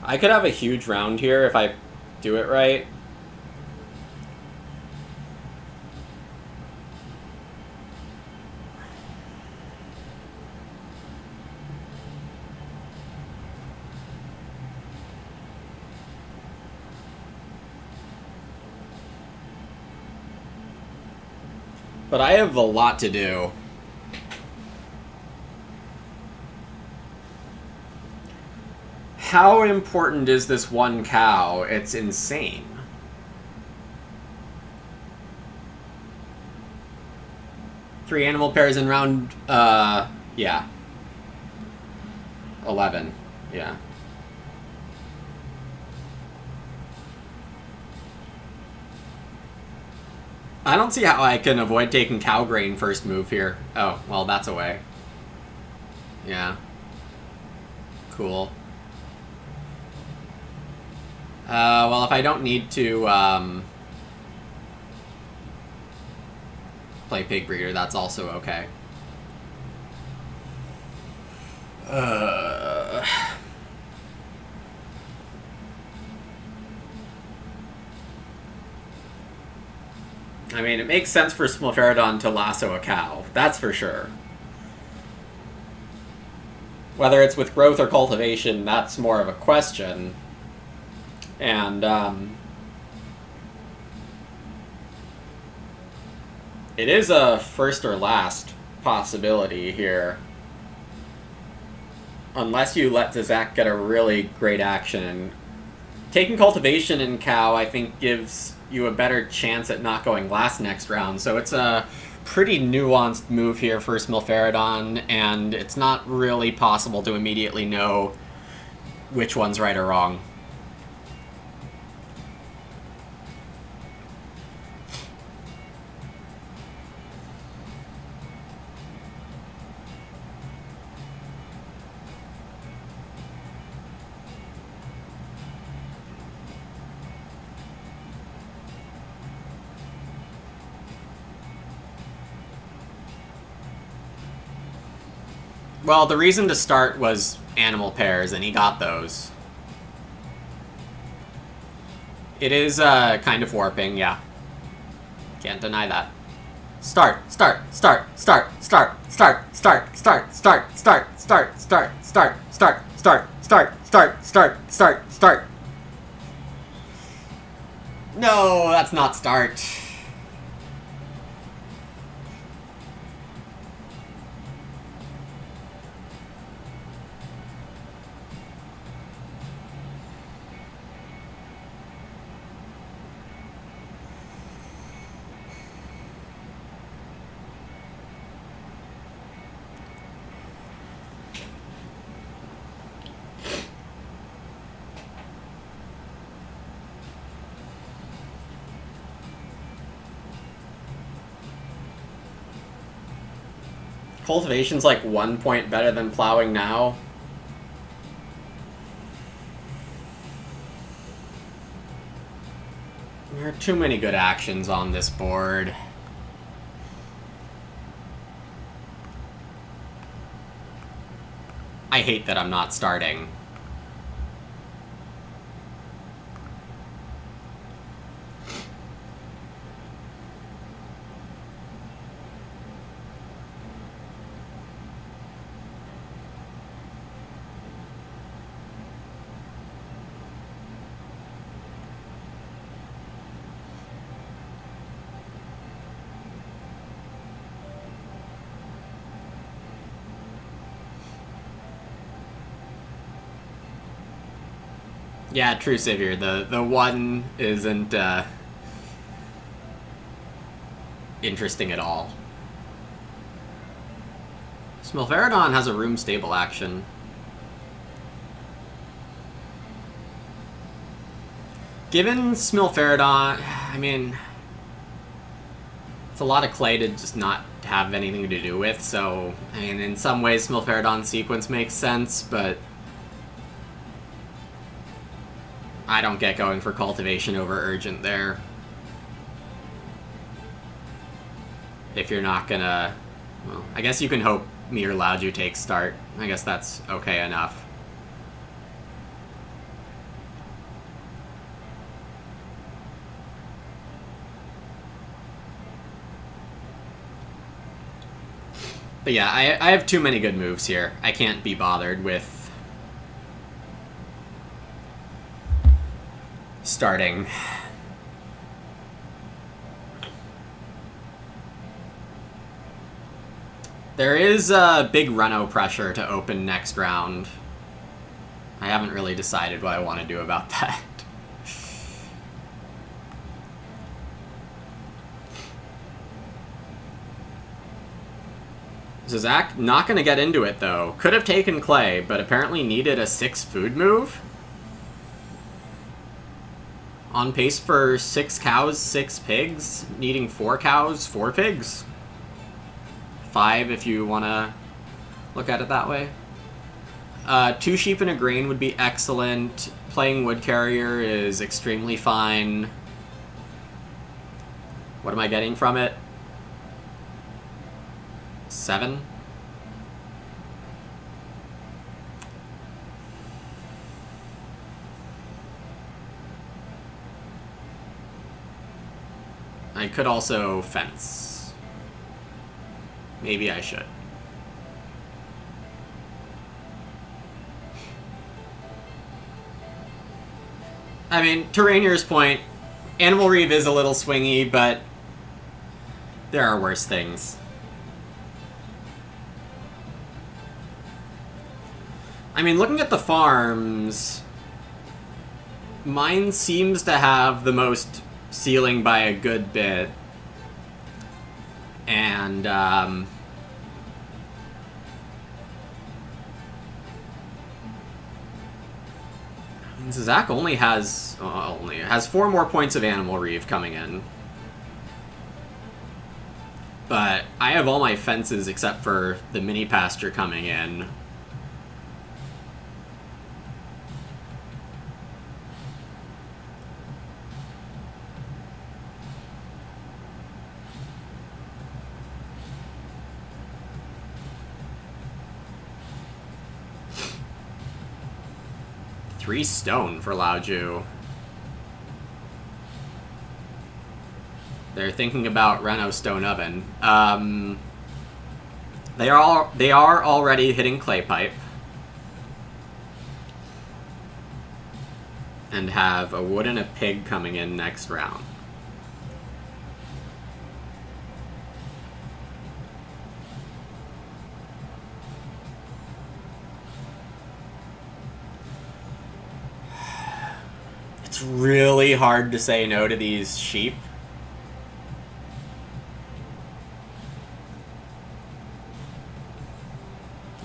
I could have a huge round here if I do it right. But I have a lot to do. How important is this one cow? It's insane. Three animal pairs in round, yeah. 11, yeah. I don't see how I can avoid taking cow grain first move here. Oh, well, that's a way. Yeah. Cool. Well, if I don't need to, play pig breeder, that's also okay. I mean, it makes sense for Smilferodon to lasso a cow, that's for sure. Whether it's with growth or cultivation, that's more of a question. And, it is a first or last possibility here. Unless you let Zizak get a really great action. Taking cultivation in cow, I think, gives you a better chance at not going last next round. So it's a pretty nuanced move here for Smilferodon, and it's not really possible to immediately know which one's right or wrong. Well, the reason to start was animal pairs, and he got those. It is kind of warping, yeah. Can't deny that. Start, start, start, start, start, start, start, start, start, start, start, start, start, start, start, start, start, start, start, start. No, that's not start. Cultivation's like 1 point better than plowing now. There are too many good actions on this board. I hate that I'm not starting. Yeah, true, Savior. The one isn't interesting at all. Smilferodon has a room stable action. Given Smilferodon, I mean, it's a lot of clay to just not have anything to do with, so, I mean, in some ways Smilferodon's sequence makes sense, but I don't get going for cultivation over urgent there. If you're not gonna... Well, I guess you can hope Mir Laoju takes start. I guess that's okay enough. But yeah, I have too many good moves here. I can't be bothered with starting. There is a big Reno pressure to open next round. I haven't really decided what I want to do about that. Zach not going to get into it, though. Could have taken Clay, but apparently needed a 6 food move. On pace for 6 cows, 6 pigs. Needing 4 cows, 4 pigs. 5 if you want to look at it that way. 2 sheep and a grain would be excellent. Playing wood carrier is extremely fine. What am I getting from it? 7? I could also fence. Maybe I should. I mean, to Rainier's point, Animal Reeve is a little swingy, but there are worse things. I mean, looking at the farms, mine seems to have the most ceiling by a good bit. And, Zach only has 4 more points of Animal Reeve coming in. But I have all my fences except for the mini pasture coming in. Three stone for Laoju. They're thinking about Reno Stone Oven. They are already hitting Clay Pipe. And have a wood and a pig coming in next round. It's really hard to say no to these sheep.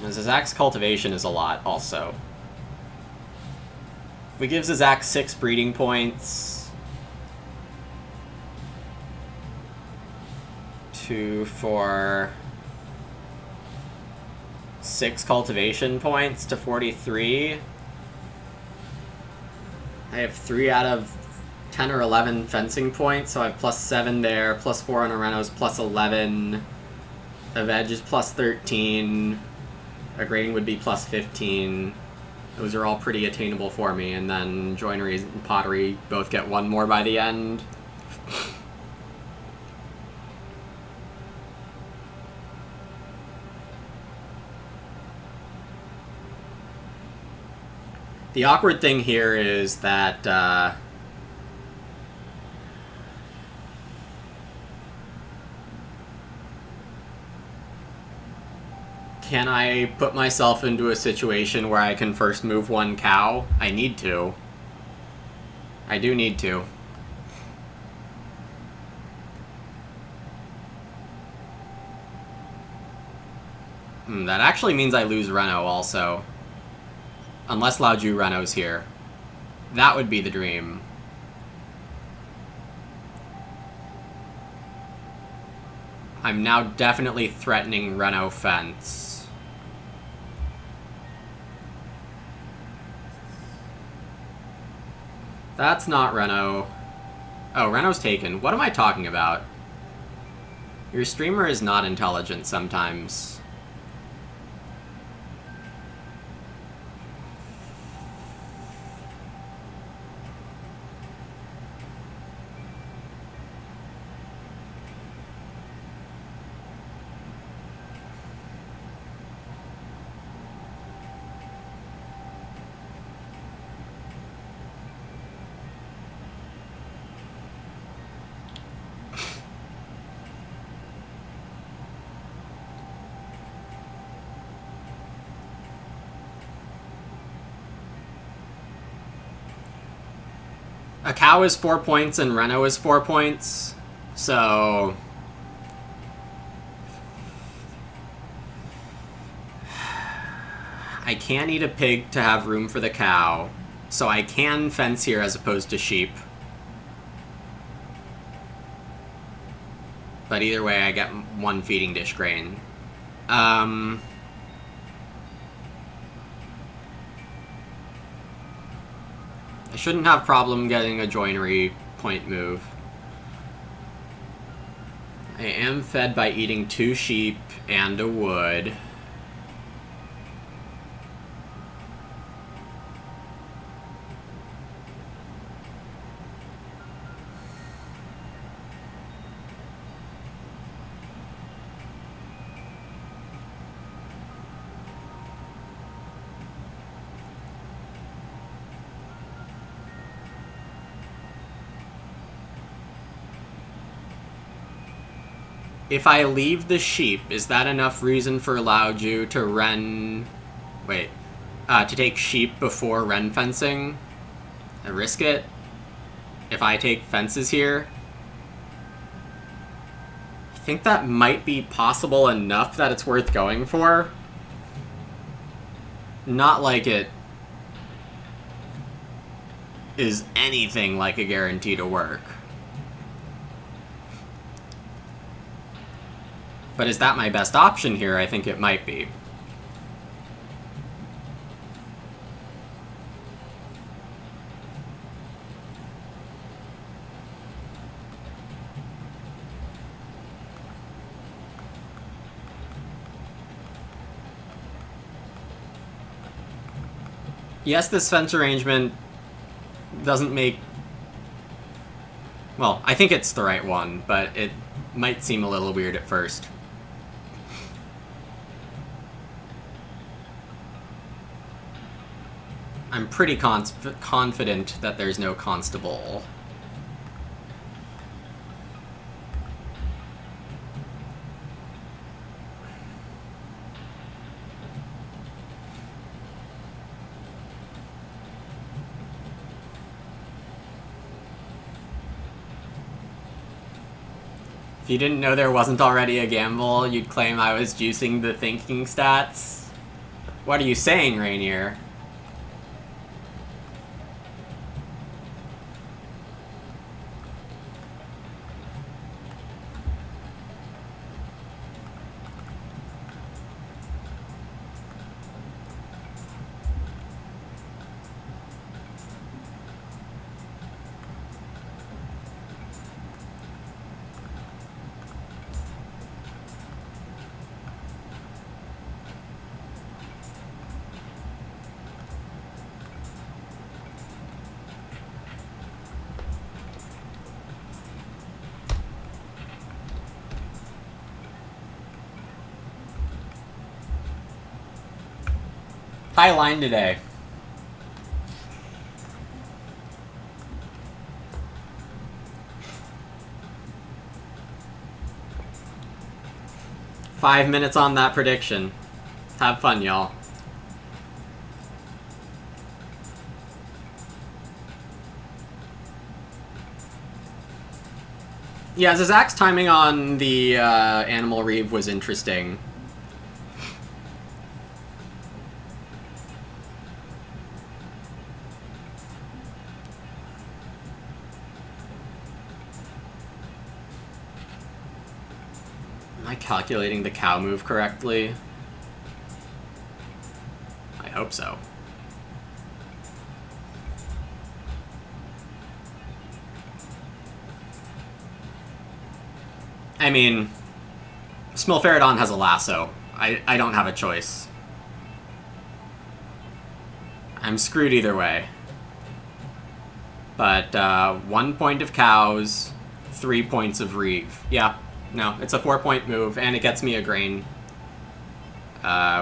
And Zach's cultivation is a lot, also. If we give Zach 6 breeding points... 2, 4... 6 cultivation points to 43... I have 3 out of 10 or 11 fencing points, so I have +7 there, +4 on Renos, +11. The veg is +13. A grading would be plus 15. Those are all pretty attainable for me, and then joinery and pottery both get one more by the end. The awkward thing here is that can I put myself into a situation where I can first move one cow? I need to. I do need to. That actually means I lose Reno also. Unless Lao-Ju Reno's here. That would be the dream. I'm now definitely threatening Reno fence. That's not Reno. Oh, Reno's taken. What am I talking about? Your streamer is not intelligent sometimes. A cow is 4 points and Reno is 4 points, so I can't eat a pig to have room for the cow, so I can fence here as opposed to sheep. But either way, I get one feeding dish grain. I shouldn't have problem getting a joinery point move. I am fed by eating 2 sheep and a wood. If I leave the sheep, is that enough reason for Lao-Ju to to take sheep before Ren fencing? I risk it? If I take fences here? I think that might be possible enough that it's worth going for. Not like it is anything like a guarantee to work. But is that my best option here? I think it might be. Yes, this fence arrangement doesn't make... Well, I think it's the right one, but it might seem a little weird at first. I'm pretty confident that there's no constable. If you didn't know there wasn't already a gamble, you'd claim I was juicing the thinking stats? What are you saying, Rainier? High line today. Five minutes on that prediction. Have fun, y'all. Yeah, Zach's timing on the Animal Reeve was interesting. Am I calculating the cow move correctly? I hope so. I mean, Smilferodon has a lasso. I don't have a choice. I'm screwed either way. But 1 point of cows, 3 points of Reeve. Yeah, no, it's a 4-point move, and it gets me a grain.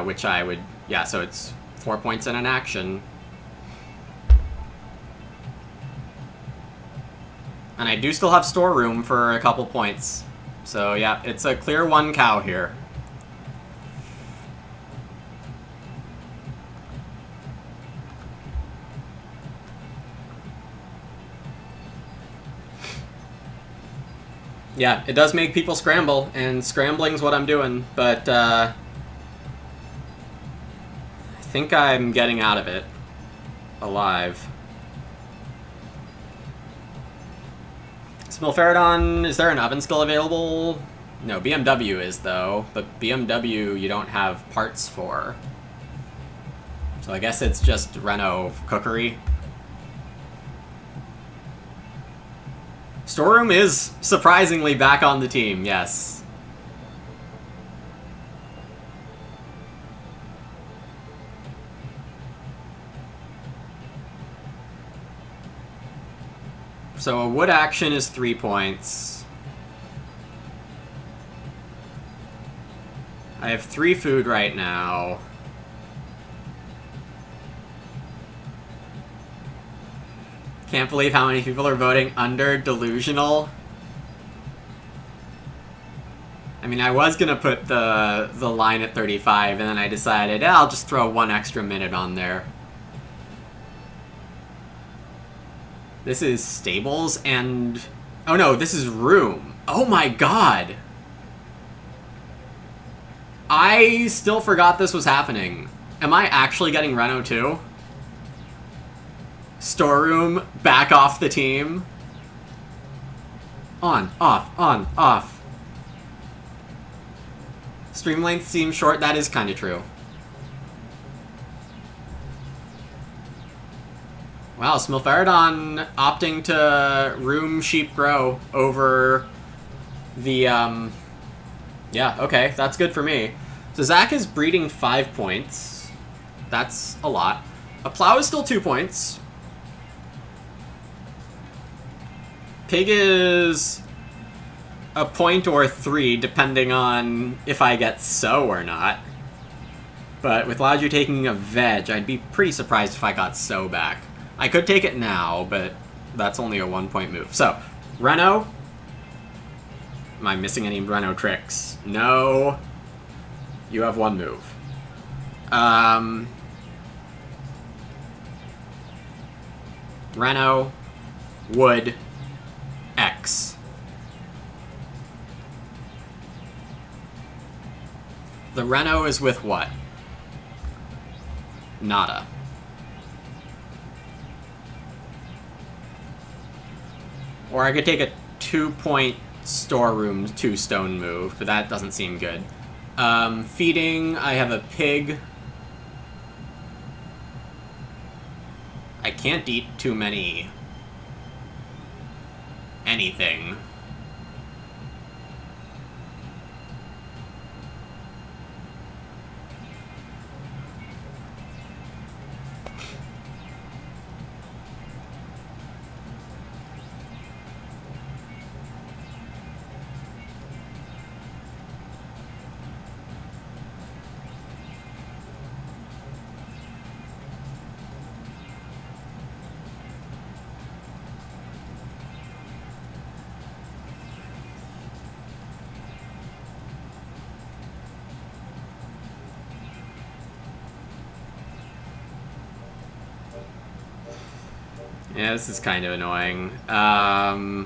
Which I would... Yeah, so it's 4 points in an action. And I do still have storeroom for a couple points. So yeah, it's a clear 1 cow here. Yeah, it does make people scramble, and scrambling's what I'm doing, but I think I'm getting out of it alive. Smilferodon, is there an oven still available? No, BMW is, though. But BMW you don't have parts for. So I guess it's just Renault cookery. Storeroom is surprisingly back on the team, yes. So a wood action is 3 points. I have 3 food right now. Can't believe how many people are voting under delusional. I mean, I was gonna put the line at 35, and then I decided, I'll just throw 1 extra minute on there. This is stables and... Oh no, this is room. Oh my god! I still forgot this was happening. Am I actually getting Renault too? Storeroom, back off the team. On, off. Stream length seems short, that is kind of true. Wow, Smilferodon opting to room sheep grow over the, yeah, okay, that's good for me. So Zach is breeding 5 points. That's a lot. A plow is still 2 points. Pig is a point or 3, depending on if I get sow or not. But with Laju taking a veg, I'd be pretty surprised if I got sow back. I could take it now, but that's only a 1-point move. So, Renault. Am I missing any Renault tricks? No. You have 1 move. Renault. Wood. X. The Renault is with what? Nada. Or I could take a 2-point storeroom 2-stone move, but that doesn't seem good. Feeding, I have a pig. I can't eat too many... anything. Yeah, this is kind of annoying. I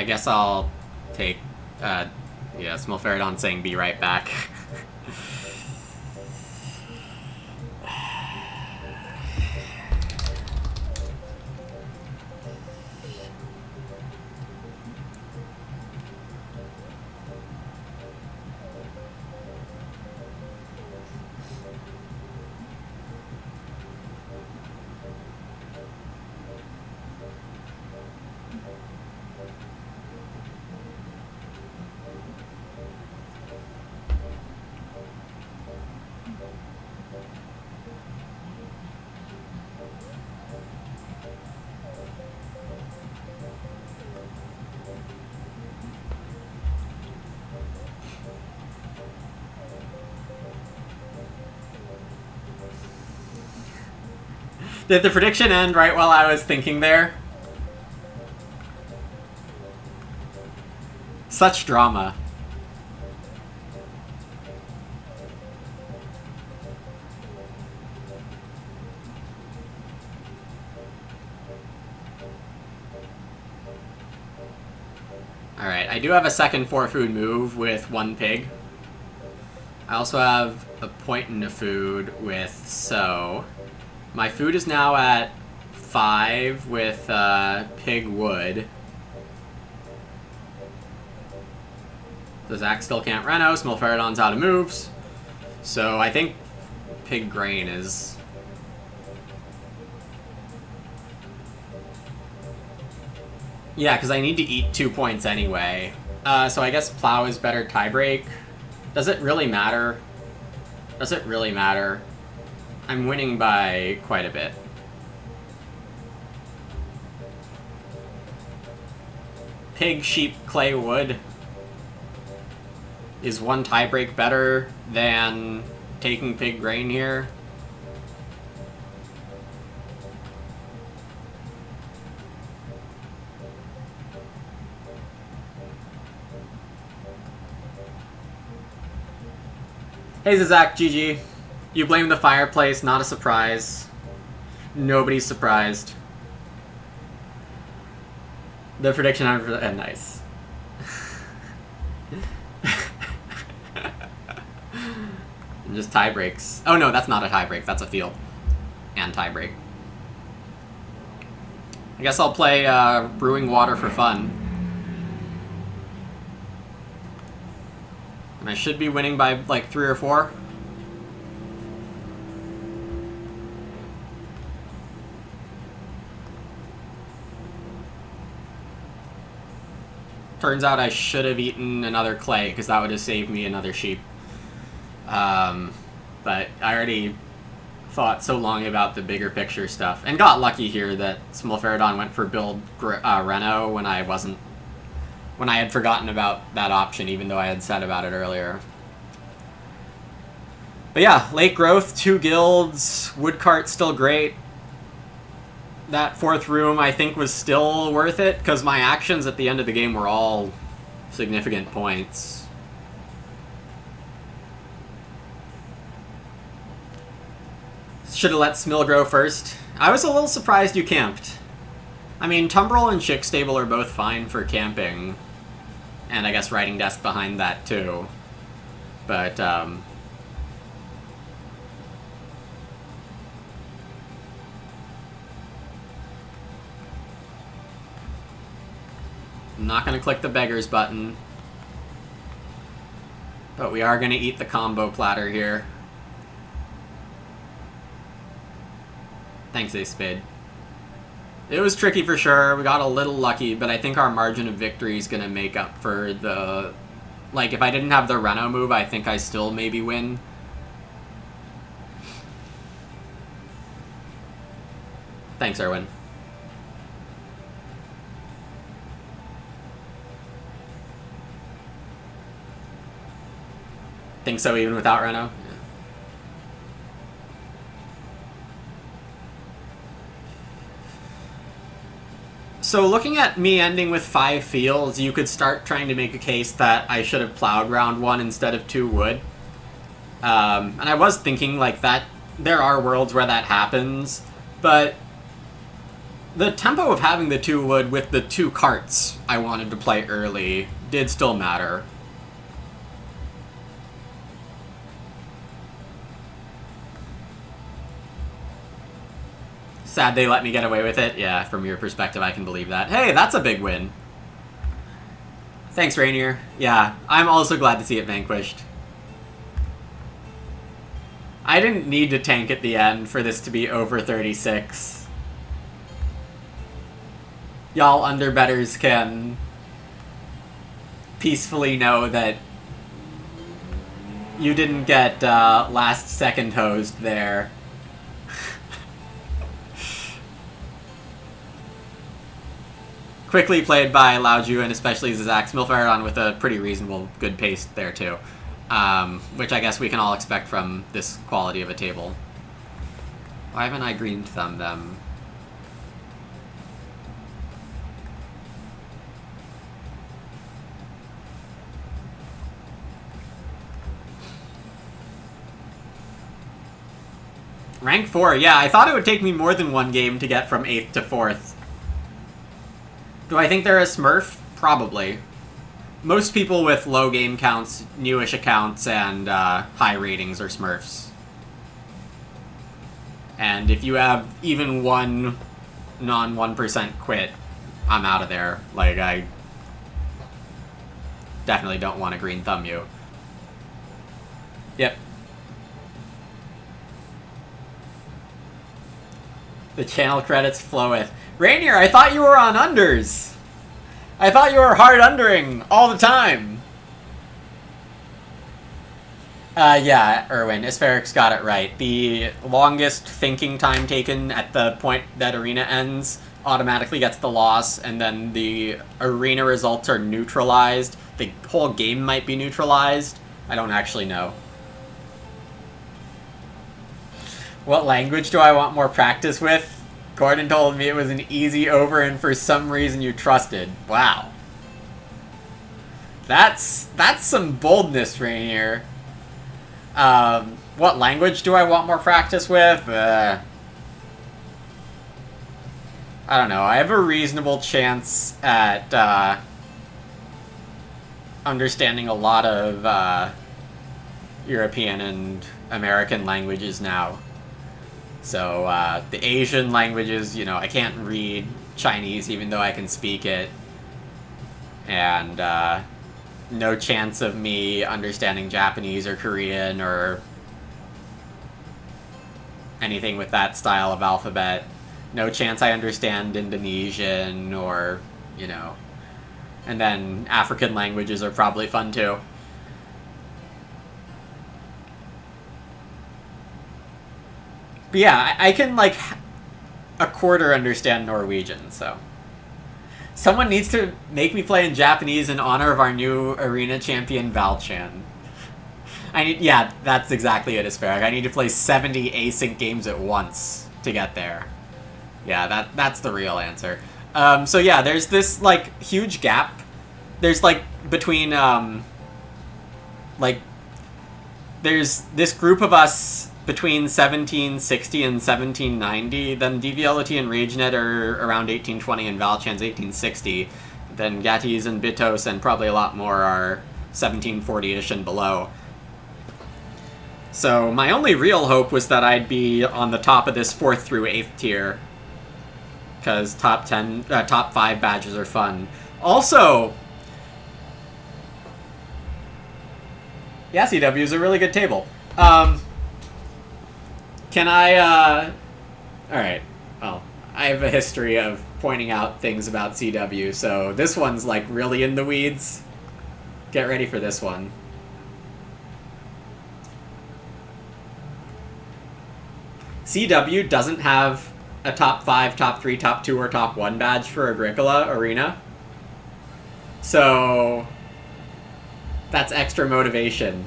guess I'll take, yeah, Smilferodon saying be right back. Did the prediction end right while I was thinking there? Such drama. Alright, I do have a second 4-food move with 1 pig. I also have a point in the food with so. My food is now at 5 with pig wood. The Zach still can't Reno. Smilferodon's out of moves. So I think pig grain is... Yeah, because I need to eat 2 points anyway. So I guess plow is better tiebreak. Does it really matter? Does it really matter? I'm winning by quite a bit. Pig, sheep, clay, wood. Is 1 tiebreak better than taking pig grain here? Hey Zach, GG. You blame the fireplace, not a surprise. Nobody's surprised. The prediction on nice. Just tie breaks. Oh no, that's not a tie break, that's a field. And tie break. I guess I'll play Brewing Water for fun. And I should be winning by like 3 or 4. Turns out I should have eaten another clay, because that would have saved me another sheep. But I already thought so long about the bigger picture stuff, and got lucky here that Smilferodon went for build Reno when I wasn't... when I had forgotten about that option, even though I had said about it earlier. But yeah, late growth, 2 guilds, woodcart still great. That 4th room, I think, was still worth it, because my actions at the end of the game were all significant points. Should have let Smil grow first. I was a little surprised you camped. I mean, Tumbrel and Chick Stable are both fine for camping. And I guess Writing Desk behind that, too. But, I'm not going to click the beggars button. But we are going to eat the combo platter here. Thanks, Ace Spade. It was tricky for sure. We got a little lucky, but I think our margin of victory is going to make up for the... Like, if I didn't have the Reno move, I think I still maybe win. Thanks, Erwin. Think so even without Reno? Yeah. So looking at me ending with 5 fields, you could start trying to make a case that I should have plowed round 1 instead of 2 wood. And I was thinking like that, there are worlds where that happens, but The tempo of having the 2 wood with the 2 carts I wanted to play early did still matter. Sad they let me get away with it. Yeah, from your perspective, I can believe that. Hey, that's a big win. Thanks, Rainier. Yeah, I'm also glad to see it vanquished. I didn't need to tank at the end for this to be over 36. Y'all underbetters can peacefully know that you didn't get last second hosed there. Quickly played by Laoju and especially Zach Smilfaradon with a pretty reasonable good pace there too. Which I guess we can all expect from this quality of a table. Why haven't I green thumbed them? Rank 4, yeah, I thought it would take me more than 1 game to get from 8th to 4th. Do I think they're a Smurf? Probably. Most people with low game counts, newish accounts, and high ratings are Smurfs. And if you have even one non-1% quit, I'm out of there. Like, I definitely don't want to green thumb you. Yep. The channel credits floweth. Rainier, I thought you were on unders. I thought you were hard undering all the time. Yeah, Erwin, Aspherix got it right. The longest thinking time taken at the point that arena ends automatically gets the loss, and then the arena results are neutralized. The whole game might be neutralized. I don't actually know. What language do I want more practice with? Gordon told me it was an easy over and for some reason you trusted. Wow. That's some boldness, Rainier. What language do I want more practice with? I don't know. I have a reasonable chance at understanding a lot of European and American languages now. So, the Asian languages, you know, I can't read Chinese even though I can speak it. And, no chance of me understanding Japanese or Korean or anything with that style of alphabet. No chance I understand Indonesian or, you know. And then African languages are probably fun too. But yeah, I can, like, a quarter understand Norwegian, so. Someone needs to make me play in Japanese in honor of our new arena champion, Valchan. Yeah, that's exactly it, Asperic. I need to play 70 async games at once to get there. Yeah, that's the real answer. So yeah, there's this, like, huge gap. There's, like, between, like, there's this group of us between 1760 and 1790, then DVLOT and RageNet are around 1820 and Valchan's 1860, then Gatties and Bitos and probably a lot more are 1740-ish and below. So my only real hope was that I'd be on the top of this 4th through 8th tier, because top 5 badges are fun. Also, yeah, CW is a really good table. Can I, alright, well, I have a history of pointing out things about CW, so this one's, like, really in the weeds. Get ready for this one. CW doesn't have a top 5, top 3, top 2, or top 1 badge for Agricola Arena. So, that's extra motivation.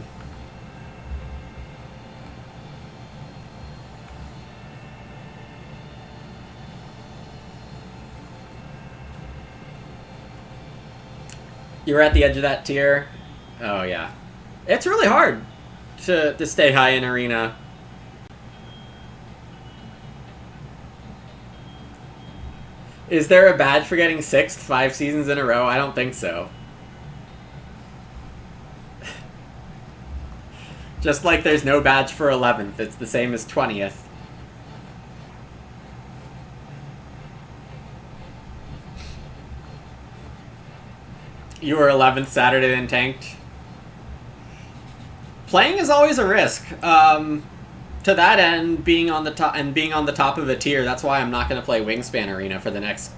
You were at the edge of that tier? Oh, yeah. It's really hard to stay high in Arena. Is there a badge for getting 6th 5 seasons in a row? I don't think so. Just like there's no badge for 11th. It's the same as 20th. You were 11th Saturday, then tanked. Playing is always a risk. To that end, being on the top of a tier, that's why I'm not going to play Wingspan Arena for the next.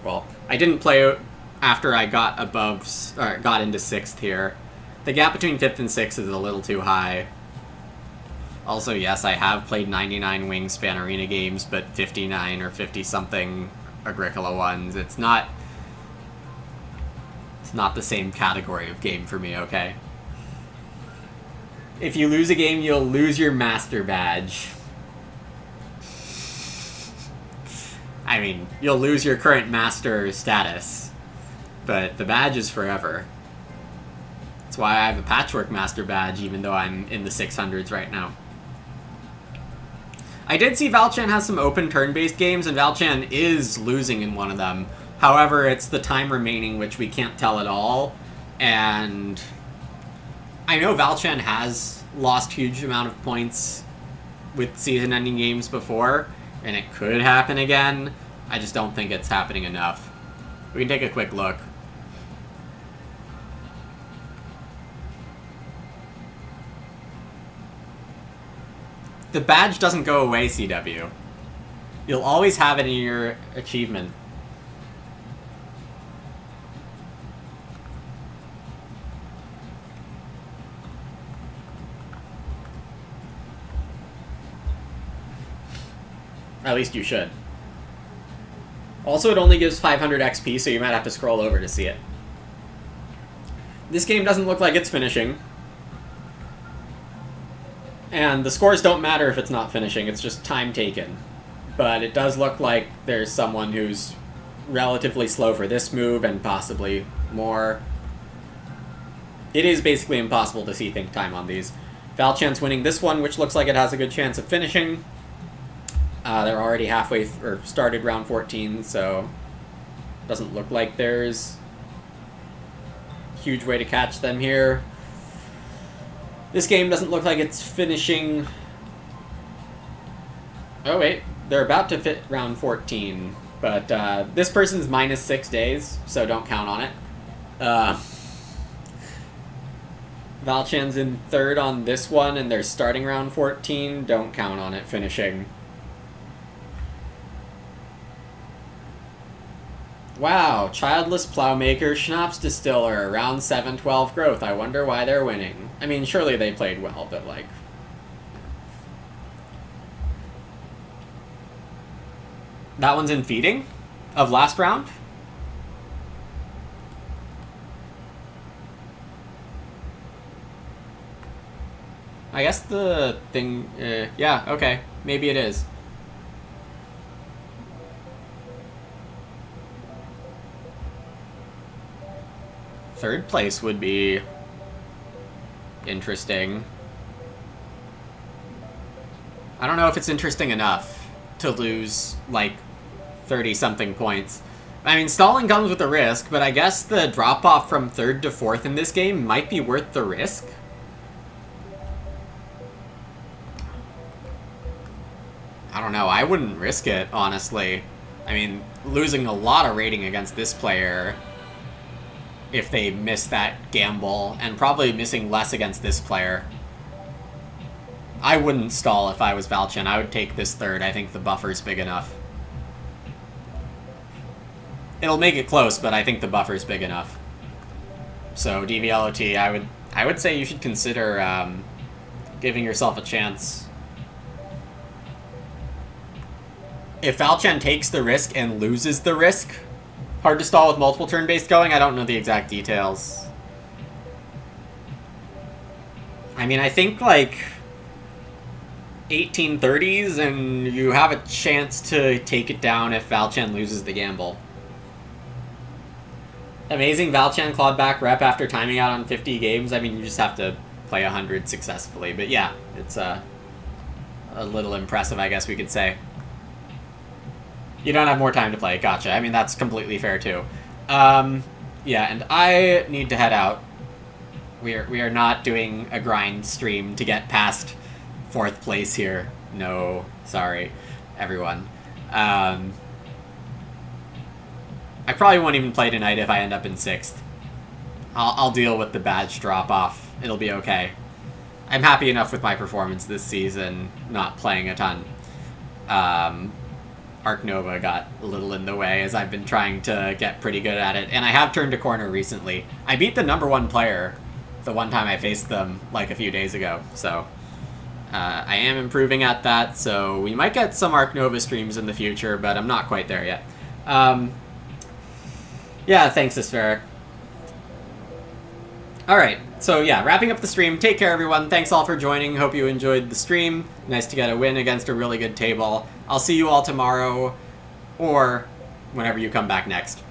Well, I didn't play after I got got into 6th here. The gap between 5th and 6th is a little too high. Also, yes, I have played 99 Wingspan Arena games, but 59 or 50 something Agricola ones. It's not the same category of game for me, okay? If you lose a game, you'll lose your master badge. I mean, you'll lose your current master status, but the badge is forever. That's why I have a Patchwork Master badge, even though I'm in the 600s right now. I did see Valchan has some open turn-based games, and Valchan is losing in one of them. However, it's the time remaining, which we can't tell at all, and I know Valchan has lost huge amount of points with season-ending games before, and it could happen again. I just don't think it's happening enough. We can take a quick look. The badge doesn't go away, CW. You'll always have it in your achievement. At least you should. Also, it only gives 500 XP, so you might have to scroll over to see it. This game doesn't look like it's finishing. And the scores don't matter if it's not finishing, it's just time taken. But it does look like there's someone who's relatively slow for this move, and possibly more. It is basically impossible to see think time on these. Valchan's winning this one, which looks like it has a good chance of finishing. They're already halfway, or started round 14, so doesn't look like there's a huge way to catch them here. This game doesn't look like it's finishing. Oh wait, they're about to fit round 14, but this person's minus 6 days, so don't count on it. Valchan's in 3rd on this one, and they're starting round 14. Don't count on it finishing. Wow, Childless Plowmaker, Schnapps Distiller, round 7, 12 growth. I wonder why they're winning. I mean, surely they played well, but like... That one's in feeding? Of last round? I guess the thing... yeah, okay. Maybe it is. Third place would be interesting. I don't know if it's interesting enough to lose, like, 30-something points. I mean, stalling comes with a risk, but I guess the drop-off from 3rd to 4th in this game might be worth the risk. I don't know, I wouldn't risk it, honestly. I mean, losing a lot of rating against this player if they miss that gamble, and probably missing less against this player. I wouldn't stall if I was Valchan. I would take this 3rd. I think the buffer's big enough. It'll make it close, but I think the buffer's big enough. So, DVLOT, I would say you should consider giving yourself a chance. If Valchan takes the risk and loses the risk, hard to stall with multiple turn-based going? I don't know the exact details. I mean, I think, like, 1830s, and you have a chance to take it down if Valchan loses the gamble. Amazing Valchan clawed back rep after timing out on 50 games. I mean, you just have to play 100 successfully. But yeah, it's a little impressive, I guess we could say. You don't have more time to play. Gotcha. I mean, that's completely fair, too. Yeah, and I need to head out. We are not doing a grind stream to get past 4th place here. No, sorry, everyone. I probably won't even play tonight if I end up in 6th. I'll deal with the badge drop-off. It'll be okay. I'm happy enough with my performance this season, not playing a ton. Arc Nova got a little in the way as I've been trying to get pretty good at it, and I have turned a corner recently. I beat the #1 player the one time I faced them like a few days ago, so I am improving at that, so we might get some Arc Nova streams in the future, but I'm not quite there yet. Yeah, thanks, Aspheric. Alright, so yeah, wrapping up the stream. Take care, everyone. Thanks all for joining. Hope you enjoyed the stream. Nice to get a win against a really good table. I'll see you all tomorrow, or whenever you come back next.